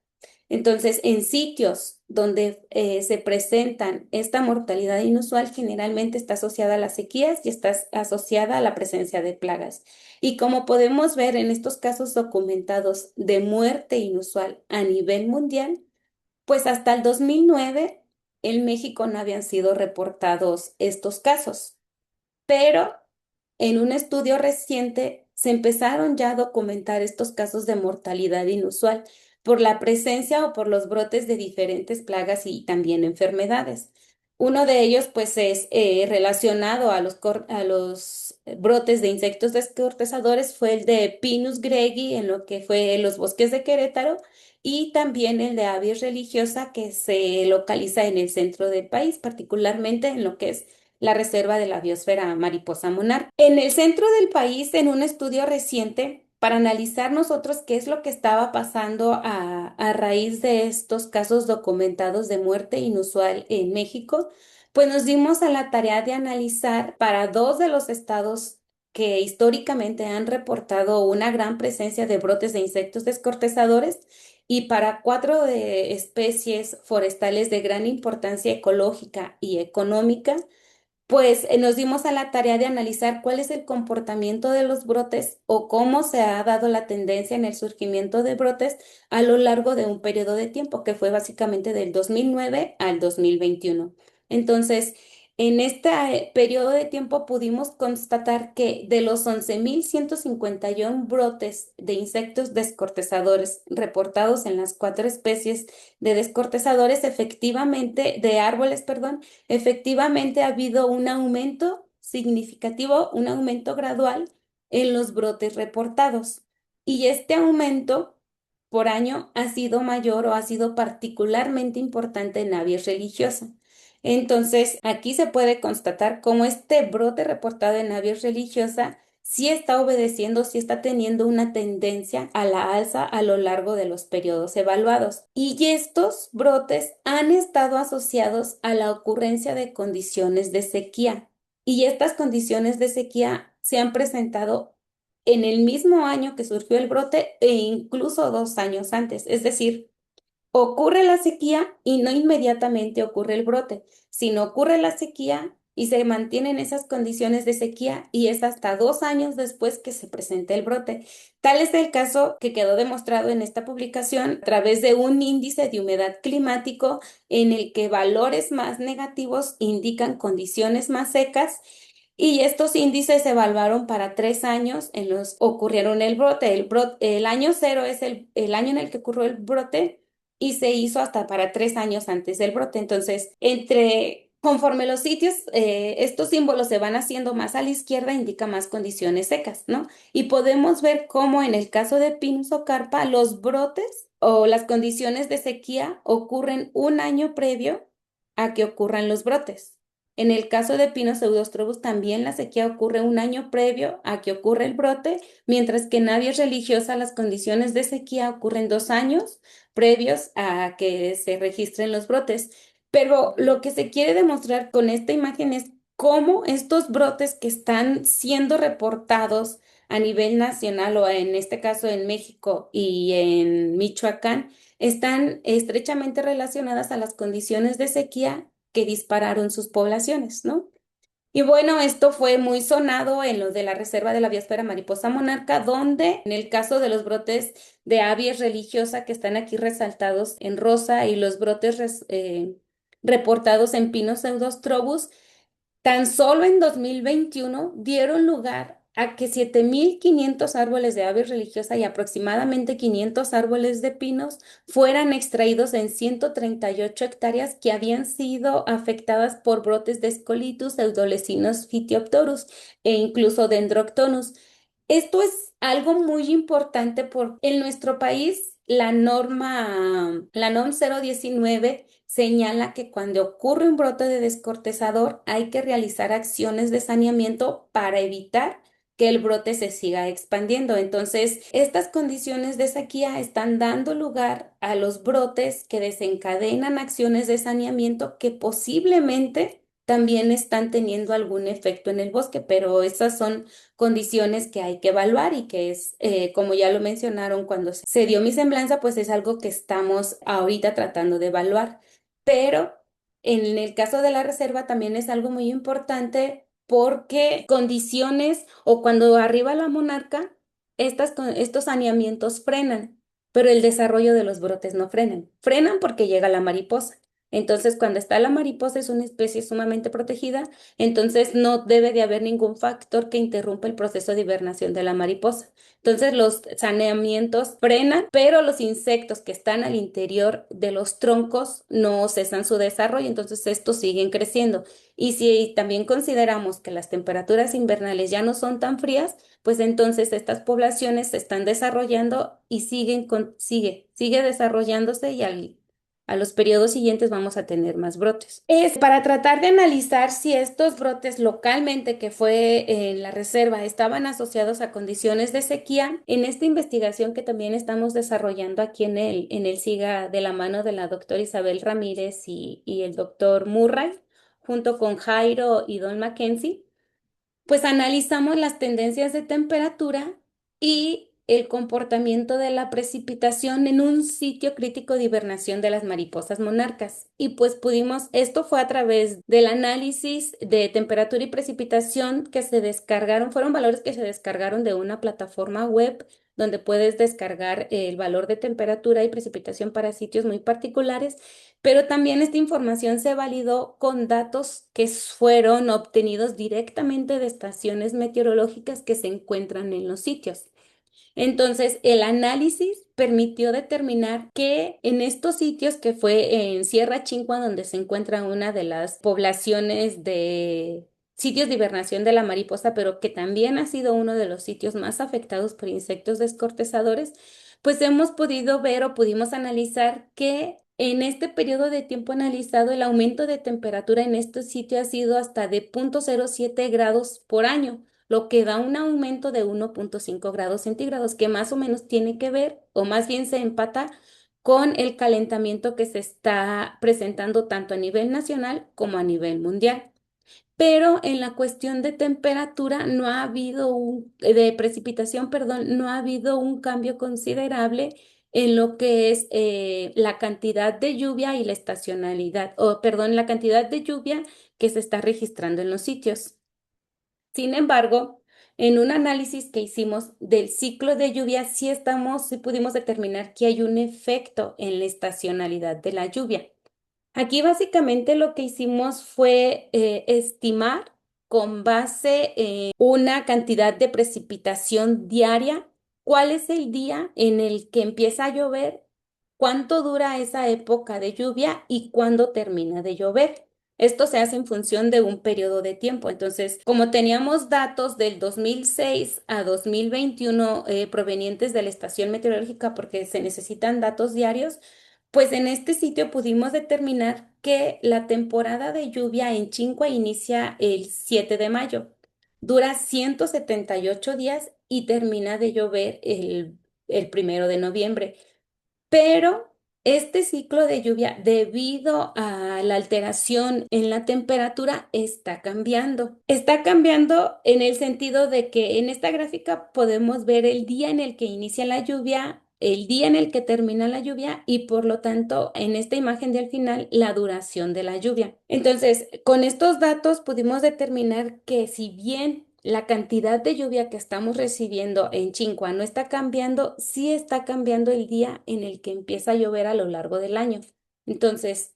Entonces, en sitios donde se presentan esta mortalidad inusual, generalmente está asociada a las sequías y está asociada a la presencia de plagas. Y como podemos ver en estos casos documentados de muerte inusual a nivel mundial, pues hasta el 2009 en México no habían sido reportados estos casos, pero en un estudio reciente se empezaron ya a documentar estos casos de mortalidad inusual por la presencia o por los brotes de diferentes plagas y también enfermedades. Uno de ellos, pues, es relacionado a a los brotes de insectos descortezadores, fue el de Pinus gregi en lo que fue los bosques de Querétaro y también el de Avis religiosa que se localiza en el centro del país, particularmente en lo que es la Reserva de la Biosfera Mariposa Monarca. En el centro del país, en un estudio reciente, para analizar nosotros qué es lo que estaba pasando a raíz de estos casos documentados de muerte inusual en México, pues nos dimos a la tarea de analizar para dos de los estados que históricamente han reportado una gran presencia de brotes de insectos descortezadores y para cuatro de especies forestales de gran importancia ecológica y económica, pues nos dimos a la tarea de analizar cuál es el comportamiento de los brotes o cómo se ha dado la tendencia en el surgimiento de brotes a lo largo de un periodo de tiempo, que fue básicamente del 2009 al 2021. Entonces, en este periodo de tiempo pudimos constatar que de los 11.151 brotes de insectos descortezadores reportados en las cuatro especies de descortezadores, efectivamente, de árboles, perdón, efectivamente ha habido un aumento significativo, un aumento gradual en los brotes reportados. Y este aumento por año ha sido mayor o ha sido particularmente importante en aves religiosas. Entonces, aquí se puede constatar cómo este brote reportado en aves religiosa sí está obedeciendo, sí está teniendo una tendencia a la alza a lo largo de los periodos evaluados. Y estos brotes han estado asociados a la ocurrencia de condiciones de sequía. Y estas condiciones de sequía se han presentado en el mismo año que surgió el brote e incluso 2 años antes. Es decir, ocurre la sequía y no inmediatamente ocurre el brote, sino ocurre la sequía y se mantienen esas condiciones de sequía y es hasta 2 años después que se presenta el brote. Tal es el caso que quedó demostrado en esta publicación a través de un índice de humedad climático en el que valores más negativos indican condiciones más secas. Y estos índices se evaluaron para 3 años en los ocurrieron el brote. El año cero es el año en el que ocurrió el brote y se hizo hasta para 3 años antes del brote. Entonces, conforme los sitios, estos símbolos se van haciendo más a la izquierda, indica más condiciones secas, ¿no? Y podemos ver cómo en el caso de Pinus o Carpa, los brotes o las condiciones de sequía ocurren un año previo a que ocurran los brotes. En el caso de Pinus pseudostrobus también la sequía ocurre un año previo a que ocurra el brote, mientras que en aves religiosas las condiciones de sequía ocurren 2 años previos a que se registren los brotes. Pero lo que se quiere demostrar con esta imagen es cómo estos brotes que están siendo reportados a nivel nacional o en este caso en México y en Michoacán están estrechamente relacionadas a las condiciones de sequía que dispararon sus poblaciones, ¿no? Y bueno, esto fue muy sonado en lo de la Reserva de la Biosfera Mariposa Monarca, donde en el caso de los brotes de avies religiosa que están aquí resaltados en rosa y los brotes reportados en Pinus pseudostrobus, tan solo en 2021 dieron lugar a que 7.500 árboles de ave religiosa y aproximadamente 500 árboles de pinos fueran extraídos en 138 hectáreas que habían sido afectadas por brotes de Scolytus, Pseudolecinos Phytioptorus e incluso Dendroctonus. Esto es algo muy importante porque en nuestro país la NOM 019 señala que cuando ocurre un brote de descortezador hay que realizar acciones de saneamiento para evitar que el brote se siga expandiendo. Entonces, estas condiciones de sequía están dando lugar a los brotes que desencadenan acciones de saneamiento que posiblemente también están teniendo algún efecto en el bosque, pero esas son condiciones que hay que evaluar y que es, como ya lo mencionaron cuando se dio mi semblanza, pues es algo que estamos ahorita tratando de evaluar. Pero en el caso de la reserva también es algo muy importante porque condiciones o cuando arriba la monarca, estos saneamientos frenan, pero el desarrollo de los brotes no frenan. Frenan porque llega la mariposa. Entonces, cuando está la mariposa es una especie sumamente protegida, entonces no debe de haber ningún factor que interrumpa el proceso de hibernación de la mariposa. Entonces los saneamientos frenan, pero los insectos que están al interior de los troncos no cesan su desarrollo, entonces estos siguen creciendo. Y si también consideramos que las temperaturas invernales ya no son tan frías, pues entonces estas poblaciones se están desarrollando y sigue desarrollándose y a los periodos siguientes vamos a tener más brotes. Es para tratar de analizar si estos brotes localmente que fue en la reserva estaban asociados a condiciones de sequía. En esta investigación que también estamos desarrollando aquí en el SIGA de la mano de la doctora Isabel Ramírez y el doctor Murray, junto con Jairo y Don Mackenzie, pues analizamos las tendencias de temperatura y el comportamiento de la precipitación en un sitio crítico de hibernación de las mariposas monarcas. Y pues esto fue a través del análisis de temperatura y precipitación que se descargaron, fueron valores que se descargaron de una plataforma web donde puedes descargar el valor de temperatura y precipitación para sitios muy particulares, pero también esta información se validó con datos que fueron obtenidos directamente de estaciones meteorológicas que se encuentran en los sitios. Entonces, el análisis permitió determinar que en estos sitios, que fue en Sierra Chincua, donde se encuentra una de las poblaciones de sitios de hibernación de la mariposa, pero que también ha sido uno de los sitios más afectados por insectos descortezadores, pues hemos podido ver o pudimos analizar que en este periodo de tiempo analizado, el aumento de temperatura en estos sitios ha sido hasta de 0,07 grados por año, lo que da un aumento de 1,5 grados centígrados, que más o menos tiene que ver, o más bien se empata con el calentamiento que se está presentando tanto a nivel nacional como a nivel mundial. Pero en la cuestión de temperatura no ha habido de precipitación, perdón, no ha habido un cambio considerable en lo que es la cantidad de lluvia y la estacionalidad, o perdón, la cantidad de lluvia que se está registrando en los sitios. Sin embargo, en un análisis que hicimos del ciclo de lluvia, sí pudimos determinar que hay un efecto en la estacionalidad de la lluvia. Aquí básicamente lo que hicimos fue estimar con base en una cantidad de precipitación diaria, cuál es el día en el que empieza a llover, cuánto dura esa época de lluvia y cuándo termina de llover. Esto se hace en función de un periodo de tiempo. Entonces, como teníamos datos del 2006 a 2021 provenientes de la estación meteorológica, porque se necesitan datos diarios, pues en este sitio pudimos determinar que la temporada de lluvia en Chincua inicia el 7 de mayo, dura 178 días y termina de llover el 1 de noviembre. Pero este ciclo de lluvia, debido a la alteración en la temperatura, está cambiando. Está cambiando en el sentido de que en esta gráfica podemos ver el día en el que inicia la lluvia, el día en el que termina la lluvia y por lo tanto en esta imagen de al final la duración de la lluvia. Entonces, con estos datos pudimos determinar que si bien la cantidad de lluvia que estamos recibiendo en Chincua no está cambiando, sí está cambiando el día en el que empieza a llover a lo largo del año. Entonces,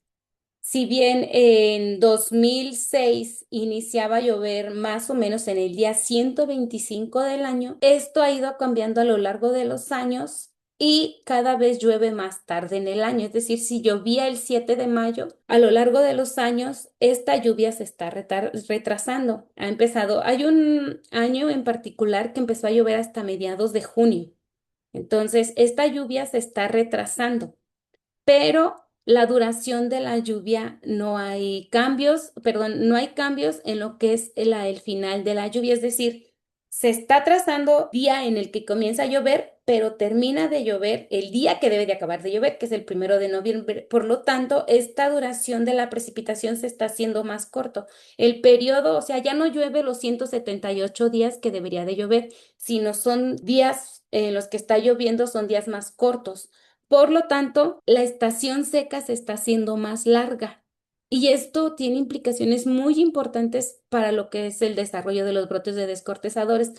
si bien en 2006 iniciaba a llover más o menos en el día 125 del año, esto ha ido cambiando a lo largo de los años y cada vez llueve más tarde en el año. Es decir, si llovía el 7 de mayo, a lo largo de los años, esta lluvia se está retrasando. Hay un año en particular que empezó a llover hasta mediados de junio. Entonces, esta lluvia se está retrasando, pero la duración de la lluvia no hay cambios, perdón, no hay cambios en lo que es el final de la lluvia, es decir, se está trazando día en el que comienza a llover, pero termina de llover el día que debe de acabar de llover, que es el 1 de noviembre. Por lo tanto, esta duración de la precipitación se está haciendo más corto. El periodo, o sea, ya no llueve los 178 días que debería de llover, sino son días en los que está lloviendo, son días más cortos. Por lo tanto, la estación seca se está haciendo más larga y esto tiene implicaciones muy importantes para lo que es el desarrollo de los brotes de descortezadores,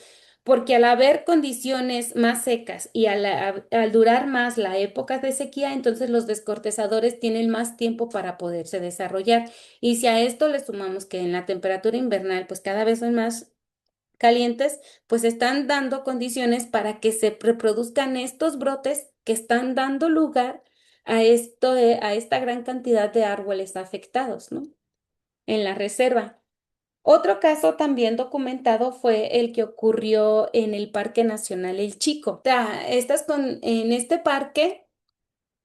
porque al haber condiciones más secas y al durar más la época de sequía, entonces los descortezadores tienen más tiempo para poderse desarrollar. Y si a esto le sumamos que en la temperatura invernal, pues cada vez son más calientes, pues están dando condiciones para que se reproduzcan estos brotes que están dando lugar a esta gran cantidad de árboles afectados, ¿no? En la reserva. Otro caso también documentado fue el que ocurrió en el Parque Nacional El Chico. En este parque,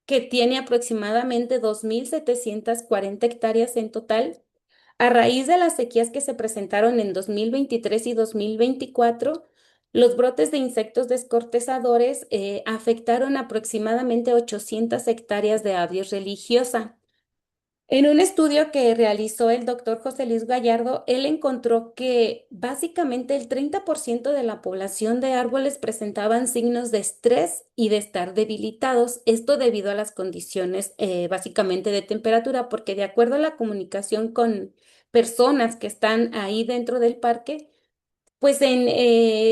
que tiene aproximadamente 2.740 hectáreas en total, a raíz de las sequías que se presentaron en 2023 y 2024, los brotes de insectos descortezadores afectaron aproximadamente 800 hectáreas de avis religiosa. En un estudio que realizó el doctor José Luis Gallardo, él encontró que básicamente el 30% de la población de árboles presentaban signos de estrés y de estar debilitados. Esto debido a las condiciones básicamente de temperatura, porque de acuerdo a la comunicación con personas que están ahí dentro del parque, pues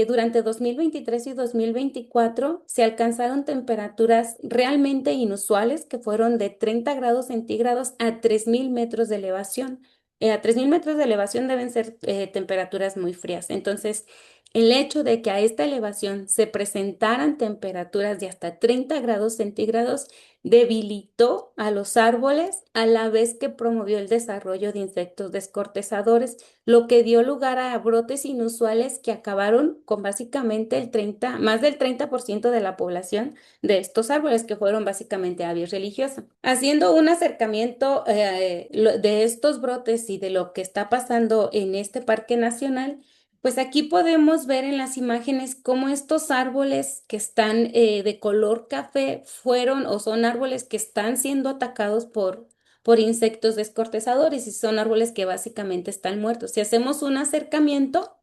durante 2023 y 2024 se alcanzaron temperaturas realmente inusuales que fueron de 30 grados centígrados a 3.000 metros de elevación. A 3.000 metros de elevación deben ser temperaturas muy frías. Entonces, el hecho de que a esta elevación se presentaran temperaturas de hasta 30 grados centígrados debilitó a los árboles a la vez que promovió el desarrollo de insectos descortezadores, lo que dio lugar a brotes inusuales que acabaron con básicamente más del 30% de la población de estos árboles, que fueron básicamente avis religiosa. Haciendo un acercamiento de estos brotes y de lo que está pasando en este parque nacional, pues aquí podemos ver en las imágenes cómo estos árboles que están de color café fueron o son árboles que están siendo atacados por insectos descortezadores y son árboles que básicamente están muertos. Si hacemos un acercamiento,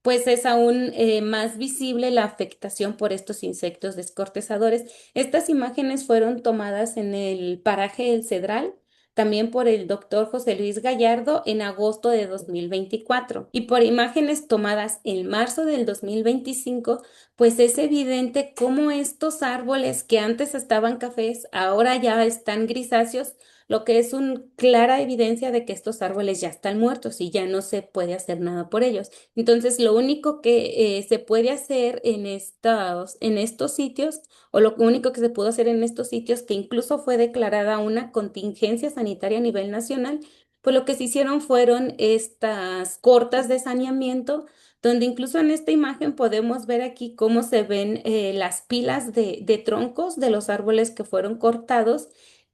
pues es aún más visible la afectación por estos insectos descortezadores. Estas imágenes fueron tomadas en el paraje El Cedral, también por el doctor José Luis Gallardo en agosto de 2024 y por imágenes tomadas en marzo del 2025, pues es evidente cómo estos árboles que antes estaban cafés ahora ya están grisáceos, lo que es una clara evidencia de que estos árboles ya están muertos y ya no se puede hacer nada por ellos. Entonces, lo único que se puede hacer en estos sitios, o lo único que se pudo hacer en estos sitios, que incluso fue declarada una contingencia sanitaria a nivel nacional, pues lo que se hicieron fueron estas cortas de saneamiento, donde incluso en esta imagen podemos ver aquí cómo se ven las pilas de troncos de los árboles que fueron cortados.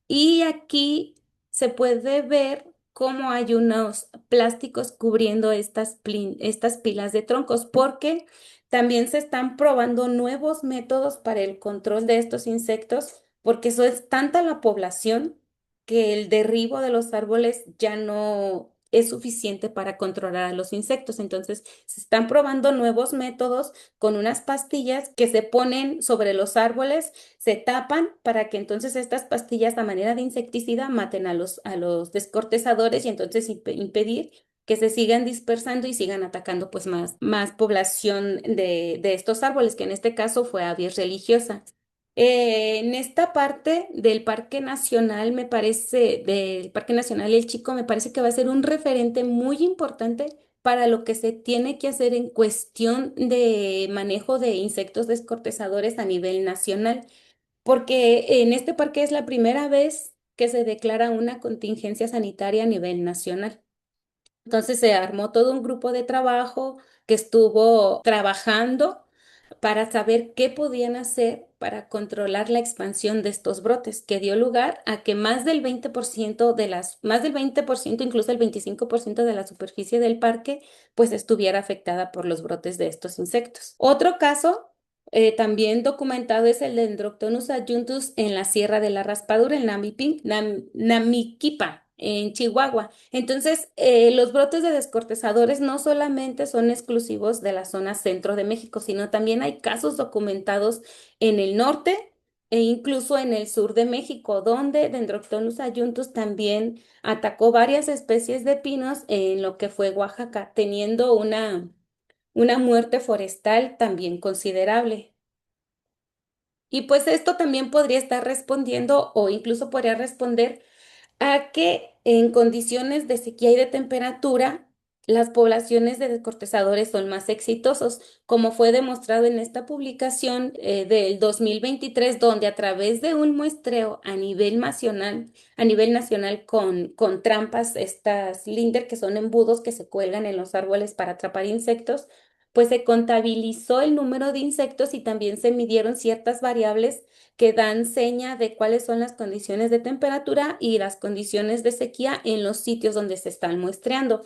Y aquí se puede ver cómo hay unos plásticos cubriendo estas pilas de troncos, porque también se están probando nuevos métodos para el control de estos insectos, porque eso es tanta la población que el derribo de los árboles ya no es suficiente para controlar a los insectos. Entonces, se están probando nuevos métodos con unas pastillas que se ponen sobre los árboles, se tapan para que entonces estas pastillas a manera de insecticida maten a los descortezadores y entonces impedir que se sigan dispersando y sigan atacando pues más población de estos árboles, que en este caso fue avis religiosa. En esta parte del Parque Nacional, del Parque Nacional El Chico, me parece que va a ser un referente muy importante para lo que se tiene que hacer en cuestión de manejo de insectos descortezadores a nivel nacional, porque en este parque es la primera vez que se declara una contingencia sanitaria a nivel nacional. Entonces se armó todo un grupo de trabajo que estuvo trabajando para saber qué podían hacer para controlar la expansión de estos brotes, que dio lugar a que más del 20%, incluso el 25% de la superficie del parque, pues estuviera afectada por los brotes de estos insectos. Otro caso también documentado es el de Dendroctonus adjuntus en la Sierra de la Raspadura, en Namiquipa, en Chihuahua. Entonces, los brotes de descortezadores no solamente son exclusivos de la zona centro de México, sino también hay casos documentados en el norte e incluso en el sur de México, donde Dendroctonus adjuntus también atacó varias especies de pinos en lo que fue Oaxaca, teniendo una muerte forestal también considerable. Y pues esto también podría estar respondiendo o incluso podría responder a que en condiciones de sequía y de temperatura, las poblaciones de descortezadores son más exitosos, como fue demostrado en esta publicación del 2023, donde a través de un muestreo a nivel nacional con trampas, estas Linder, que son embudos que se cuelgan en los árboles para atrapar insectos, pues se contabilizó el número de insectos y también se midieron ciertas variables que dan seña de cuáles son las condiciones de temperatura y las condiciones de sequía en los sitios donde se están muestreando.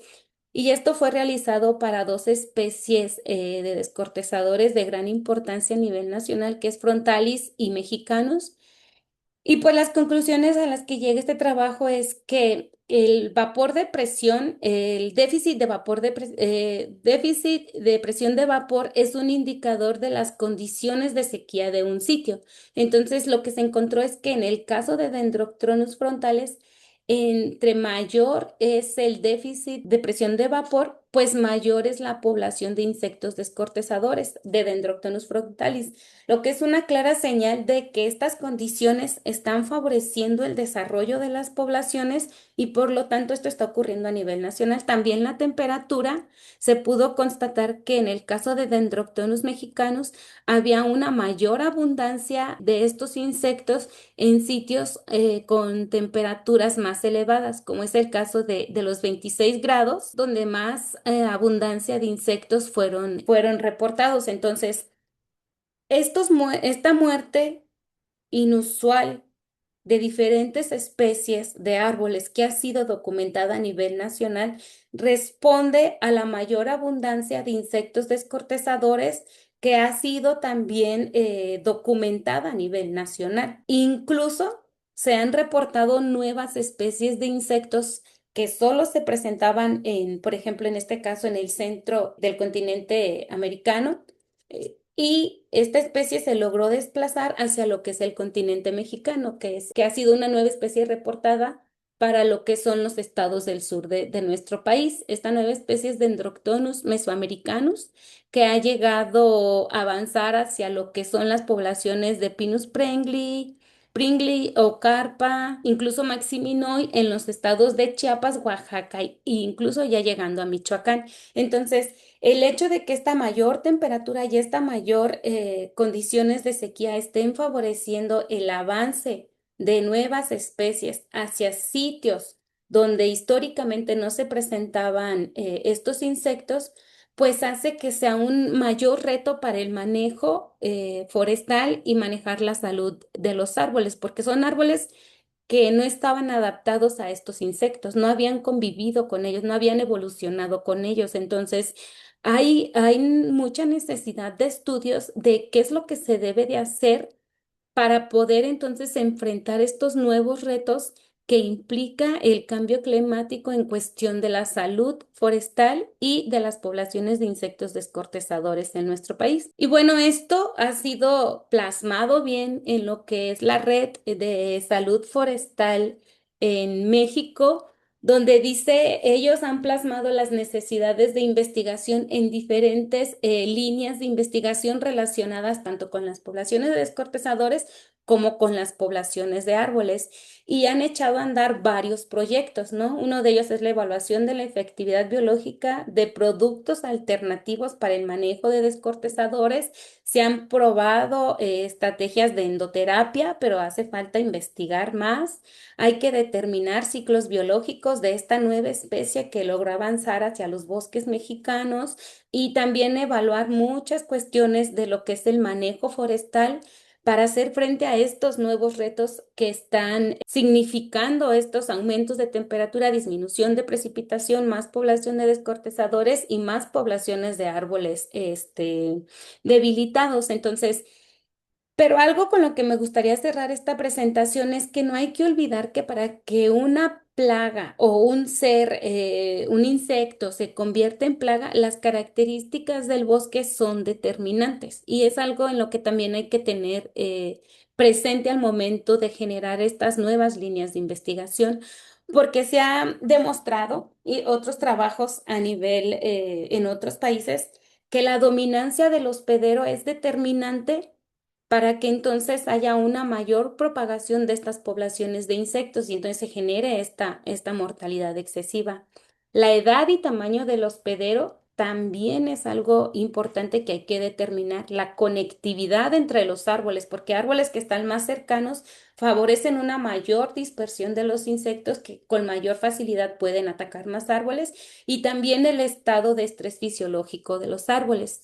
Y esto fue realizado para dos especies de descortezadores de gran importancia a nivel nacional, que es Frontalis y Mexicanus. Y pues las conclusiones a las que llega este trabajo es que el vapor de presión, el déficit de presión de vapor es un indicador de las condiciones de sequía de un sitio. Entonces, lo que se encontró es que en el caso de Dendroctonus frontales, entre mayor es el déficit de presión de vapor, pues mayor es la población de insectos descortezadores de Dendroctonus frontalis, lo que es una clara señal de que estas condiciones están favoreciendo el desarrollo de las poblaciones y por lo tanto esto está ocurriendo a nivel nacional. También la temperatura, se pudo constatar que en el caso de Dendroctonus mexicanus había una mayor abundancia de estos insectos en sitios con temperaturas más elevadas, como es el caso de los 26 grados, donde más abundancia de insectos fueron reportados. Entonces, esta muerte inusual de diferentes especies de árboles que ha sido documentada a nivel nacional responde a la mayor abundancia de insectos descortezadores que ha sido también documentada a nivel nacional. Incluso se han reportado nuevas especies de insectos que solo se presentaban por ejemplo, en este caso, en el centro del continente americano. Y esta especie se logró desplazar hacia lo que es el continente mexicano, que ha sido una nueva especie reportada para lo que son los estados del sur de nuestro país. Esta nueva especie es Dendroctonus mesoamericanus, que ha llegado a avanzar hacia lo que son las poblaciones de Pinus Pringli o Carpa, incluso Maximinoy en los estados de Chiapas, Oaxaca e incluso ya llegando a Michoacán. Entonces, el hecho de que esta mayor temperatura y esta mayor condiciones de sequía estén favoreciendo el avance de nuevas especies hacia sitios donde históricamente no se presentaban estos insectos, pues hace que sea un mayor reto para el manejo forestal y manejar la salud de los árboles, porque son árboles que no estaban adaptados a estos insectos, no habían convivido con ellos, no habían evolucionado con ellos. Entonces, hay mucha necesidad de estudios de qué es lo que se debe de hacer para poder entonces enfrentar estos nuevos retos que implica el cambio climático en cuestión de la salud forestal y de las poblaciones de insectos descortezadores en nuestro país. Y bueno, esto ha sido plasmado bien en lo que es la red de salud forestal en México, donde dice, ellos han plasmado las necesidades de investigación en diferentes líneas de investigación relacionadas tanto con las poblaciones de descortezadores como con las poblaciones de árboles. Y han echado a andar varios proyectos, ¿no? Uno de ellos es la evaluación de la efectividad biológica de productos alternativos para el manejo de descortezadores. Se han probado estrategias de endoterapia, pero hace falta investigar más. Hay que determinar ciclos biológicos de esta nueva especie que logra avanzar hacia los bosques mexicanos y también evaluar muchas cuestiones de lo que es el manejo forestal para hacer frente a estos nuevos retos que están significando estos aumentos de temperatura, disminución de precipitación, más población de descortezadores y más poblaciones de árboles, debilitados. Entonces, pero algo con lo que me gustaría cerrar esta presentación es que no hay que olvidar que para que una plaga o un ser, un insecto se convierta en plaga, las características del bosque son determinantes y es algo en lo que también hay que tener presente al momento de generar estas nuevas líneas de investigación, porque se ha demostrado y otros trabajos a nivel en otros países que la dominancia del hospedero es determinante para que entonces haya una mayor propagación de estas poblaciones de insectos y entonces se genere esta mortalidad excesiva. La edad y tamaño del hospedero también es algo importante que hay que determinar. La conectividad entre los árboles, porque árboles que están más cercanos favorecen una mayor dispersión de los insectos que con mayor facilidad pueden atacar más árboles y también el estado de estrés fisiológico de los árboles.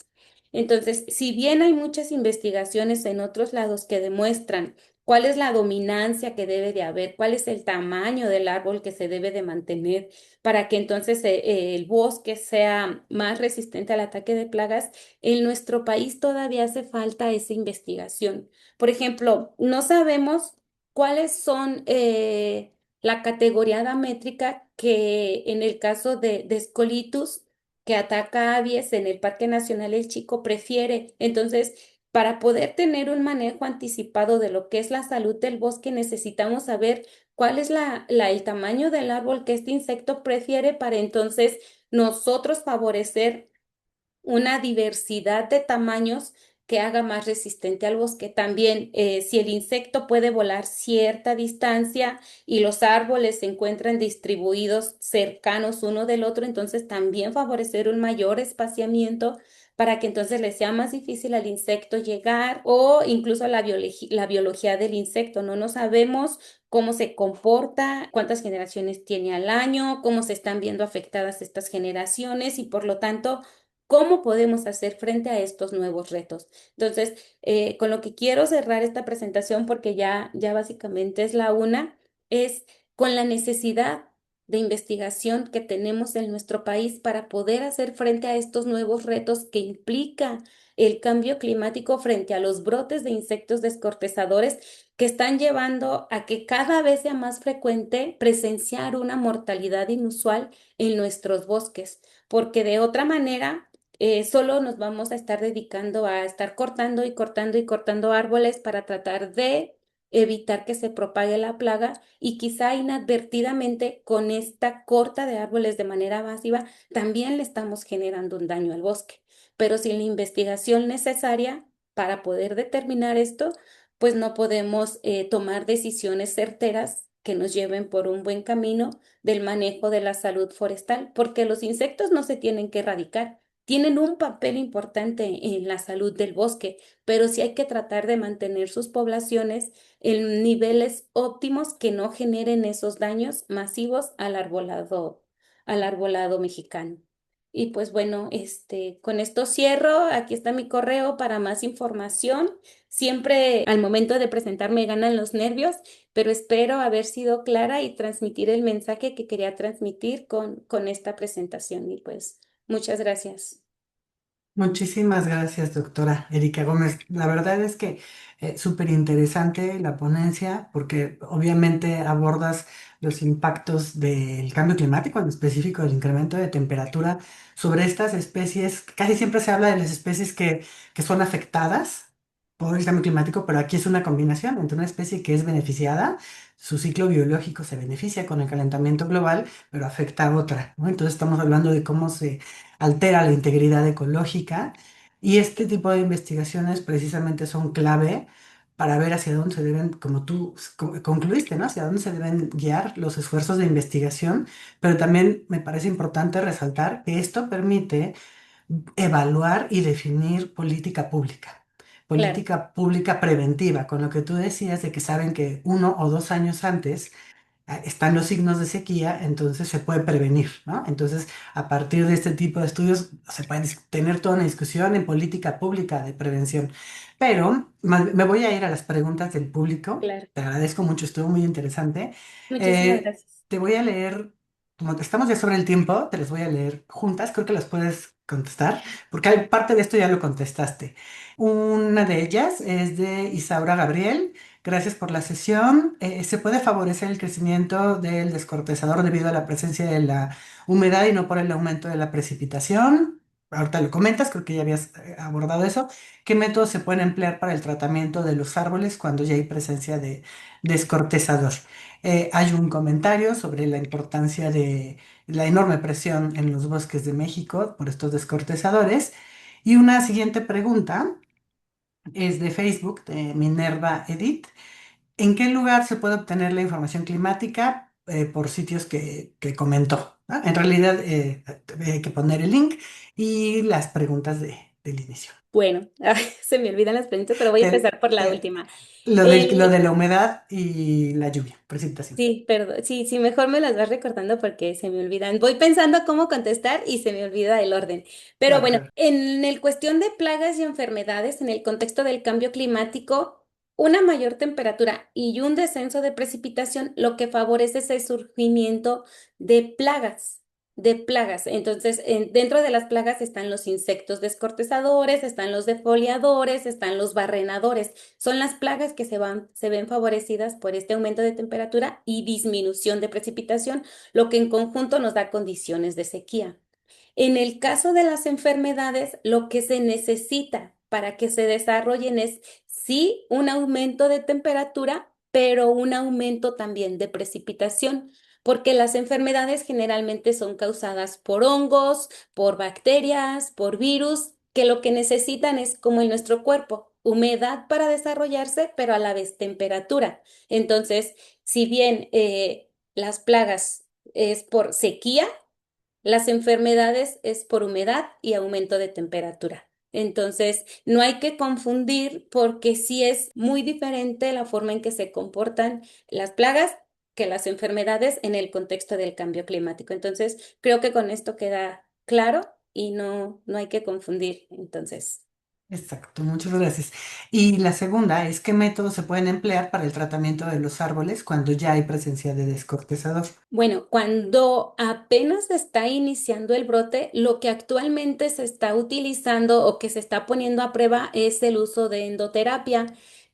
Entonces, si bien hay muchas investigaciones en otros lados que demuestran cuál es la dominancia que debe de haber, cuál es el tamaño del árbol que se debe de mantener para que entonces el bosque sea más resistente al ataque de plagas, en nuestro país todavía hace falta esa investigación. Por ejemplo, no sabemos cuáles son la categoría métrica que en el caso de Scolithus, que ataca aves en el Parque Nacional El Chico, prefiere. Entonces, para poder tener un manejo anticipado de lo que es la salud del bosque, necesitamos saber cuál es el tamaño del árbol que este insecto prefiere para entonces nosotros favorecer una diversidad de tamaños que haga más resistente al bosque. También, si el insecto puede volar cierta distancia y los árboles se encuentran distribuidos cercanos uno del otro, entonces también favorecer un mayor espaciamiento para que entonces le sea más difícil al insecto llegar o incluso la biología del insecto. No sabemos cómo se comporta, cuántas generaciones tiene al año, cómo se están viendo afectadas estas generaciones y por lo tanto ¿cómo podemos hacer frente a estos nuevos retos? Entonces, con lo que quiero cerrar esta presentación, porque ya básicamente es la una, es con la necesidad de investigación que tenemos en nuestro país para poder hacer frente a estos nuevos retos que implica el cambio climático frente a los brotes de insectos descortezadores que están llevando a que cada vez sea más frecuente presenciar una mortalidad inusual en nuestros bosques, porque de otra manera solo nos vamos a estar dedicando a estar cortando y cortando y cortando árboles para tratar de evitar que se propague la plaga y quizá inadvertidamente con esta corta de árboles de manera masiva también le estamos generando un daño al bosque. Pero sin la investigación necesaria para poder determinar esto, pues no podemos tomar decisiones certeras que nos lleven por un buen camino del manejo de la salud forestal, porque los insectos no se tienen que erradicar, tienen un papel importante en la salud del bosque, pero sí hay que tratar de mantener sus poblaciones en niveles óptimos que no generen esos daños masivos al arbolado mexicano. Y pues bueno, con esto cierro. Aquí está mi correo para más información. Siempre al momento de presentarme ganan los nervios, pero espero haber sido clara y transmitir el mensaje que quería transmitir con esta presentación. Y pues muchas gracias. Muchísimas gracias, doctora Erika Gómez. La verdad es que súper interesante la ponencia porque obviamente abordas los impactos del cambio climático, en específico del incremento de temperatura sobre estas especies. Casi siempre se habla de las especies que son afectadas por el cambio climático, pero aquí es una combinación entre una especie que es beneficiada, su ciclo biológico se beneficia con el calentamiento global, pero afecta a otra, ¿no? Entonces estamos hablando de cómo se altera la integridad ecológica y este tipo de investigaciones precisamente son clave para ver hacia dónde se deben, como tú concluiste, ¿no? Hacia dónde se deben guiar los esfuerzos de investigación, pero también me parece importante resaltar que esto permite evaluar y definir Claro, política pública preventiva, con lo que tú decías de que saben que 1 o 2 años antes están los signos de sequía, entonces se puede prevenir, ¿no? Entonces, a partir de este tipo de estudios se puede tener toda una discusión en política pública de prevención. Pero me voy a ir a las preguntas del público. claro. Te agradezco mucho, estuvo muy interesante. Muchísimas gracias. Te voy a leer, como estamos ya sobre el tiempo, te las voy a leer juntas, creo que las puedes contestar, porque hay parte de esto ya lo contestaste. Una de ellas es de Isaura Gabriel. Gracias por la sesión. Se puede favorecer el crecimiento del descortezador debido a la presencia de la humedad y no por el aumento de la precipitación. Ahorita lo comentas, creo que ya habías abordado eso. ¿Qué métodos se pueden emplear para el tratamiento de los árboles cuando ya hay presencia de descortezador? Hay un comentario sobre la importancia de la enorme presión en los bosques de México por estos descortezadores. Y una siguiente pregunta es de Facebook, de Minerva Edit. ¿En qué lugar se puede obtener la información climática por sitios que comentó? ¿No? En realidad, hay que poner el link y las preguntas del inicio. Bueno, ay, se me olvidan las preguntas, pero voy a Te- empezar por la te- última. lo de El, la humedad y la lluvia, precipitación. sí, perdón, sí, sí, mejor me las vas recordando porque se me olvidan. Voy pensando cómo contestar y se me olvida el orden. Pero Claro, bueno, claro. en el cuestión de plagas y enfermedades, en el contexto del cambio climático, una mayor temperatura y un descenso de precipitación lo que favorece es el surgimiento de plagas. de plagas. Entonces, dentro de las plagas están los insectos descortezadores, están los defoliadores, están los barrenadores. Son las plagas que se ven favorecidas por este aumento de temperatura y disminución de precipitación, lo que en conjunto nos da condiciones de sequía. En el caso de las enfermedades, lo que se necesita para que se desarrollen es sí un aumento de temperatura, pero un aumento también de precipitación, porque las enfermedades generalmente son causadas por hongos, por bacterias, por virus, que lo que necesitan es como en nuestro cuerpo, humedad para desarrollarse, pero a la vez temperatura. Entonces, si bien las plagas es por sequía, las enfermedades es por humedad y aumento de temperatura. Entonces, no hay que confundir porque sí es muy diferente la forma en que se comportan las plagas que las enfermedades en el contexto del cambio climático. Entonces, creo que con esto queda claro y no hay que confundir. Entonces. Exacto, muchas gracias. Y la segunda es, ¿qué métodos se pueden emplear para el tratamiento de los árboles cuando ya hay presencia de descortezador? Bueno, cuando apenas está iniciando el brote, lo que actualmente se está utilizando o que se está poniendo a prueba es el uso de endoterapia,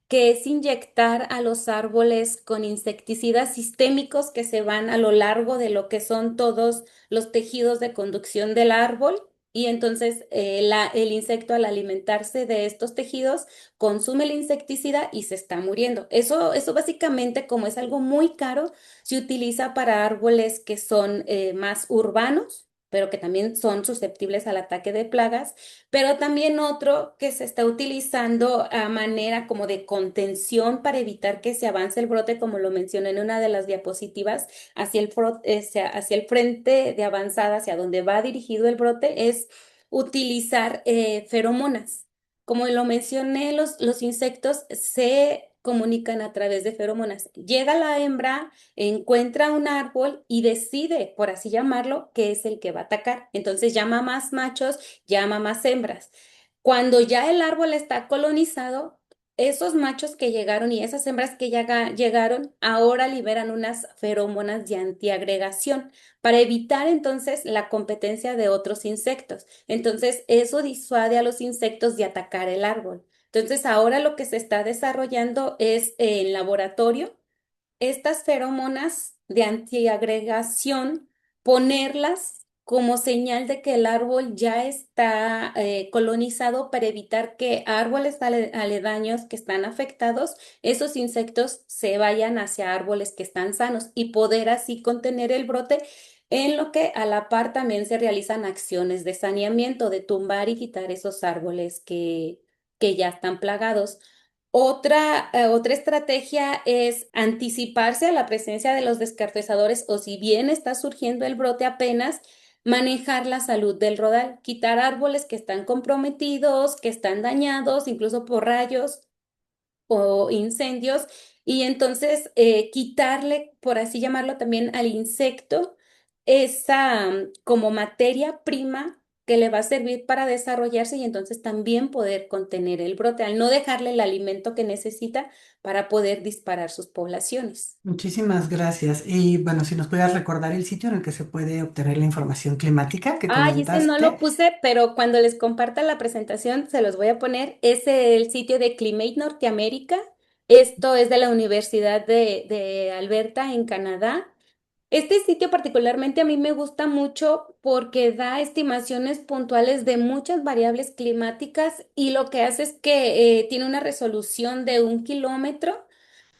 que es inyectar a los árboles con insecticidas sistémicos que se van a lo largo de lo que son todos los tejidos de conducción del árbol. Y entonces el insecto al alimentarse de estos tejidos consume el insecticida y se está muriendo. Eso básicamente, como es algo muy caro, se utiliza para árboles que son más urbanos, pero que también son susceptibles al ataque de plagas, pero también otro que se está utilizando a manera como de contención para evitar que se avance el brote, como lo mencioné en una de las diapositivas, hacia el frente de avanzada, hacia donde va dirigido el brote, es utilizar feromonas. Como lo mencioné, los insectos se comunican a través de feromonas. Llega la hembra, encuentra un árbol y decide, por así llamarlo, que es el que va a atacar. Entonces llama más machos, llama más hembras. Cuando ya el árbol está colonizado, esos machos que llegaron y esas hembras que llegaron ahora liberan unas feromonas de antiagregación para evitar entonces la competencia de otros insectos. Entonces eso disuade a los insectos de atacar el árbol. Entonces ahora lo que se está desarrollando es en laboratorio estas feromonas de antiagregación, ponerlas como señal de que el árbol ya está colonizado para evitar que árboles aledaños que están afectados, esos insectos se vayan hacia árboles que están sanos y poder así contener el brote. En lo que a la par también se realizan acciones de saneamiento, de tumbar y quitar esos árboles que ya están plagados. Otra estrategia es anticiparse a la presencia de los descartezadores o si bien está surgiendo el brote apenas, manejar la salud del rodal, quitar árboles que están comprometidos, que están dañados, incluso por rayos o incendios, y entonces quitarle, por así llamarlo también, al insecto esa como materia prima que le va a servir para desarrollarse y entonces también poder contener el brote, al no dejarle el alimento que necesita para poder disparar sus poblaciones. Muchísimas gracias. Y bueno, si nos pudieras recordar el sitio en el que se puede obtener la información climática que Ay, ese no lo comentaste. puse, pero cuando les comparta la presentación se los voy a poner. Es el sitio de Climate Norteamérica. Esto es de la Universidad de Alberta en Canadá. Este sitio particularmente a mí me gusta mucho porque da estimaciones puntuales de muchas variables climáticas y lo que hace es que tiene una resolución de 1 kilómetro,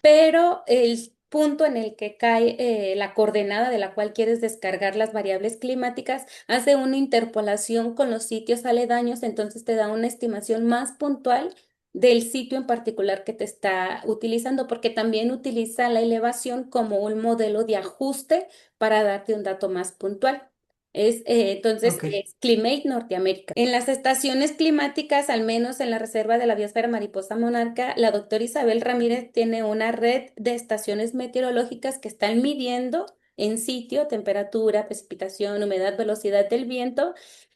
pero el punto en el que cae la coordenada de la cual quieres descargar las variables climáticas hace una interpolación con los sitios aledaños, entonces te da una estimación más puntual del sitio en particular que te está utilizando, porque también utiliza la elevación como un modelo de ajuste para darte un dato más puntual. Entonces, Ok. es Climate Norteamérica. En las estaciones climáticas, al menos en la Reserva de la Biosfera Mariposa Monarca, la doctora Isabel Ramírez tiene una red de estaciones meteorológicas que están midiendo en sitio temperatura, precipitación, humedad, velocidad del viento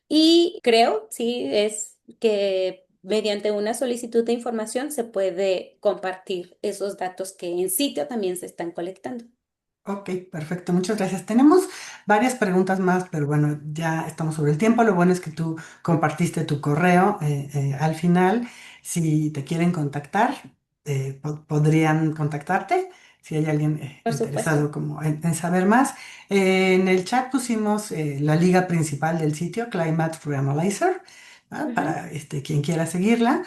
y creo, sí, es que mediante una solicitud de información se puede compartir esos datos que en sitio también se están colectando. Ok, perfecto, muchas gracias. Tenemos varias preguntas más, pero bueno, ya estamos sobre el tiempo. Lo bueno es que tú compartiste tu correo al final. Si te quieren contactar, podrían contactarte. Si hay alguien Por supuesto. interesado como en saber más. En el chat pusimos la liga principal del sitio, Climate Reanalyzer, ¿ah? Ujú. Para quien quiera seguirla.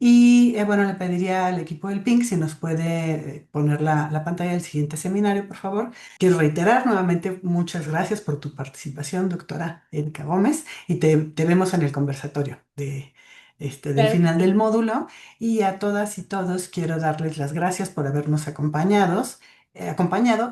Y bueno, le pediría al equipo del PINC si nos puede poner la pantalla del siguiente seminario, por favor. Quiero reiterar nuevamente muchas gracias por tu participación, doctora Erika Gómez, y te vemos en el conversatorio del Claro. final del módulo. Y a todas y todos quiero darles las gracias por habernos acompañado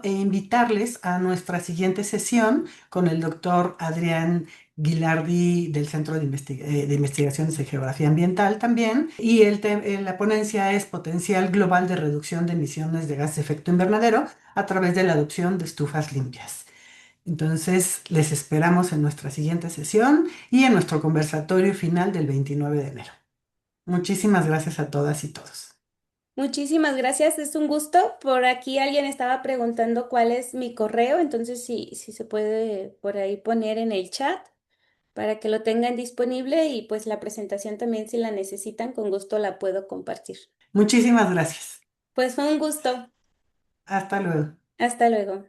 e invitarles a nuestra siguiente sesión con el doctor Adrián Guilardi del Centro de Investigaciones en Geografía Ambiental también. Y la ponencia es Potencial Global de Reducción de Emisiones de Gas de Efecto Invernadero a través de la adopción de estufas limpias. Entonces, les esperamos en nuestra siguiente sesión y en nuestro conversatorio final del 29 de enero. Muchísimas gracias a todas y todos. Muchísimas gracias, es un gusto. Por aquí alguien estaba preguntando cuál es mi correo, entonces si se puede por ahí poner en el chat para que lo tengan disponible y pues la presentación también si la necesitan, con gusto la puedo compartir. Muchísimas gracias. Pues fue un gusto. Hasta luego. Hasta luego.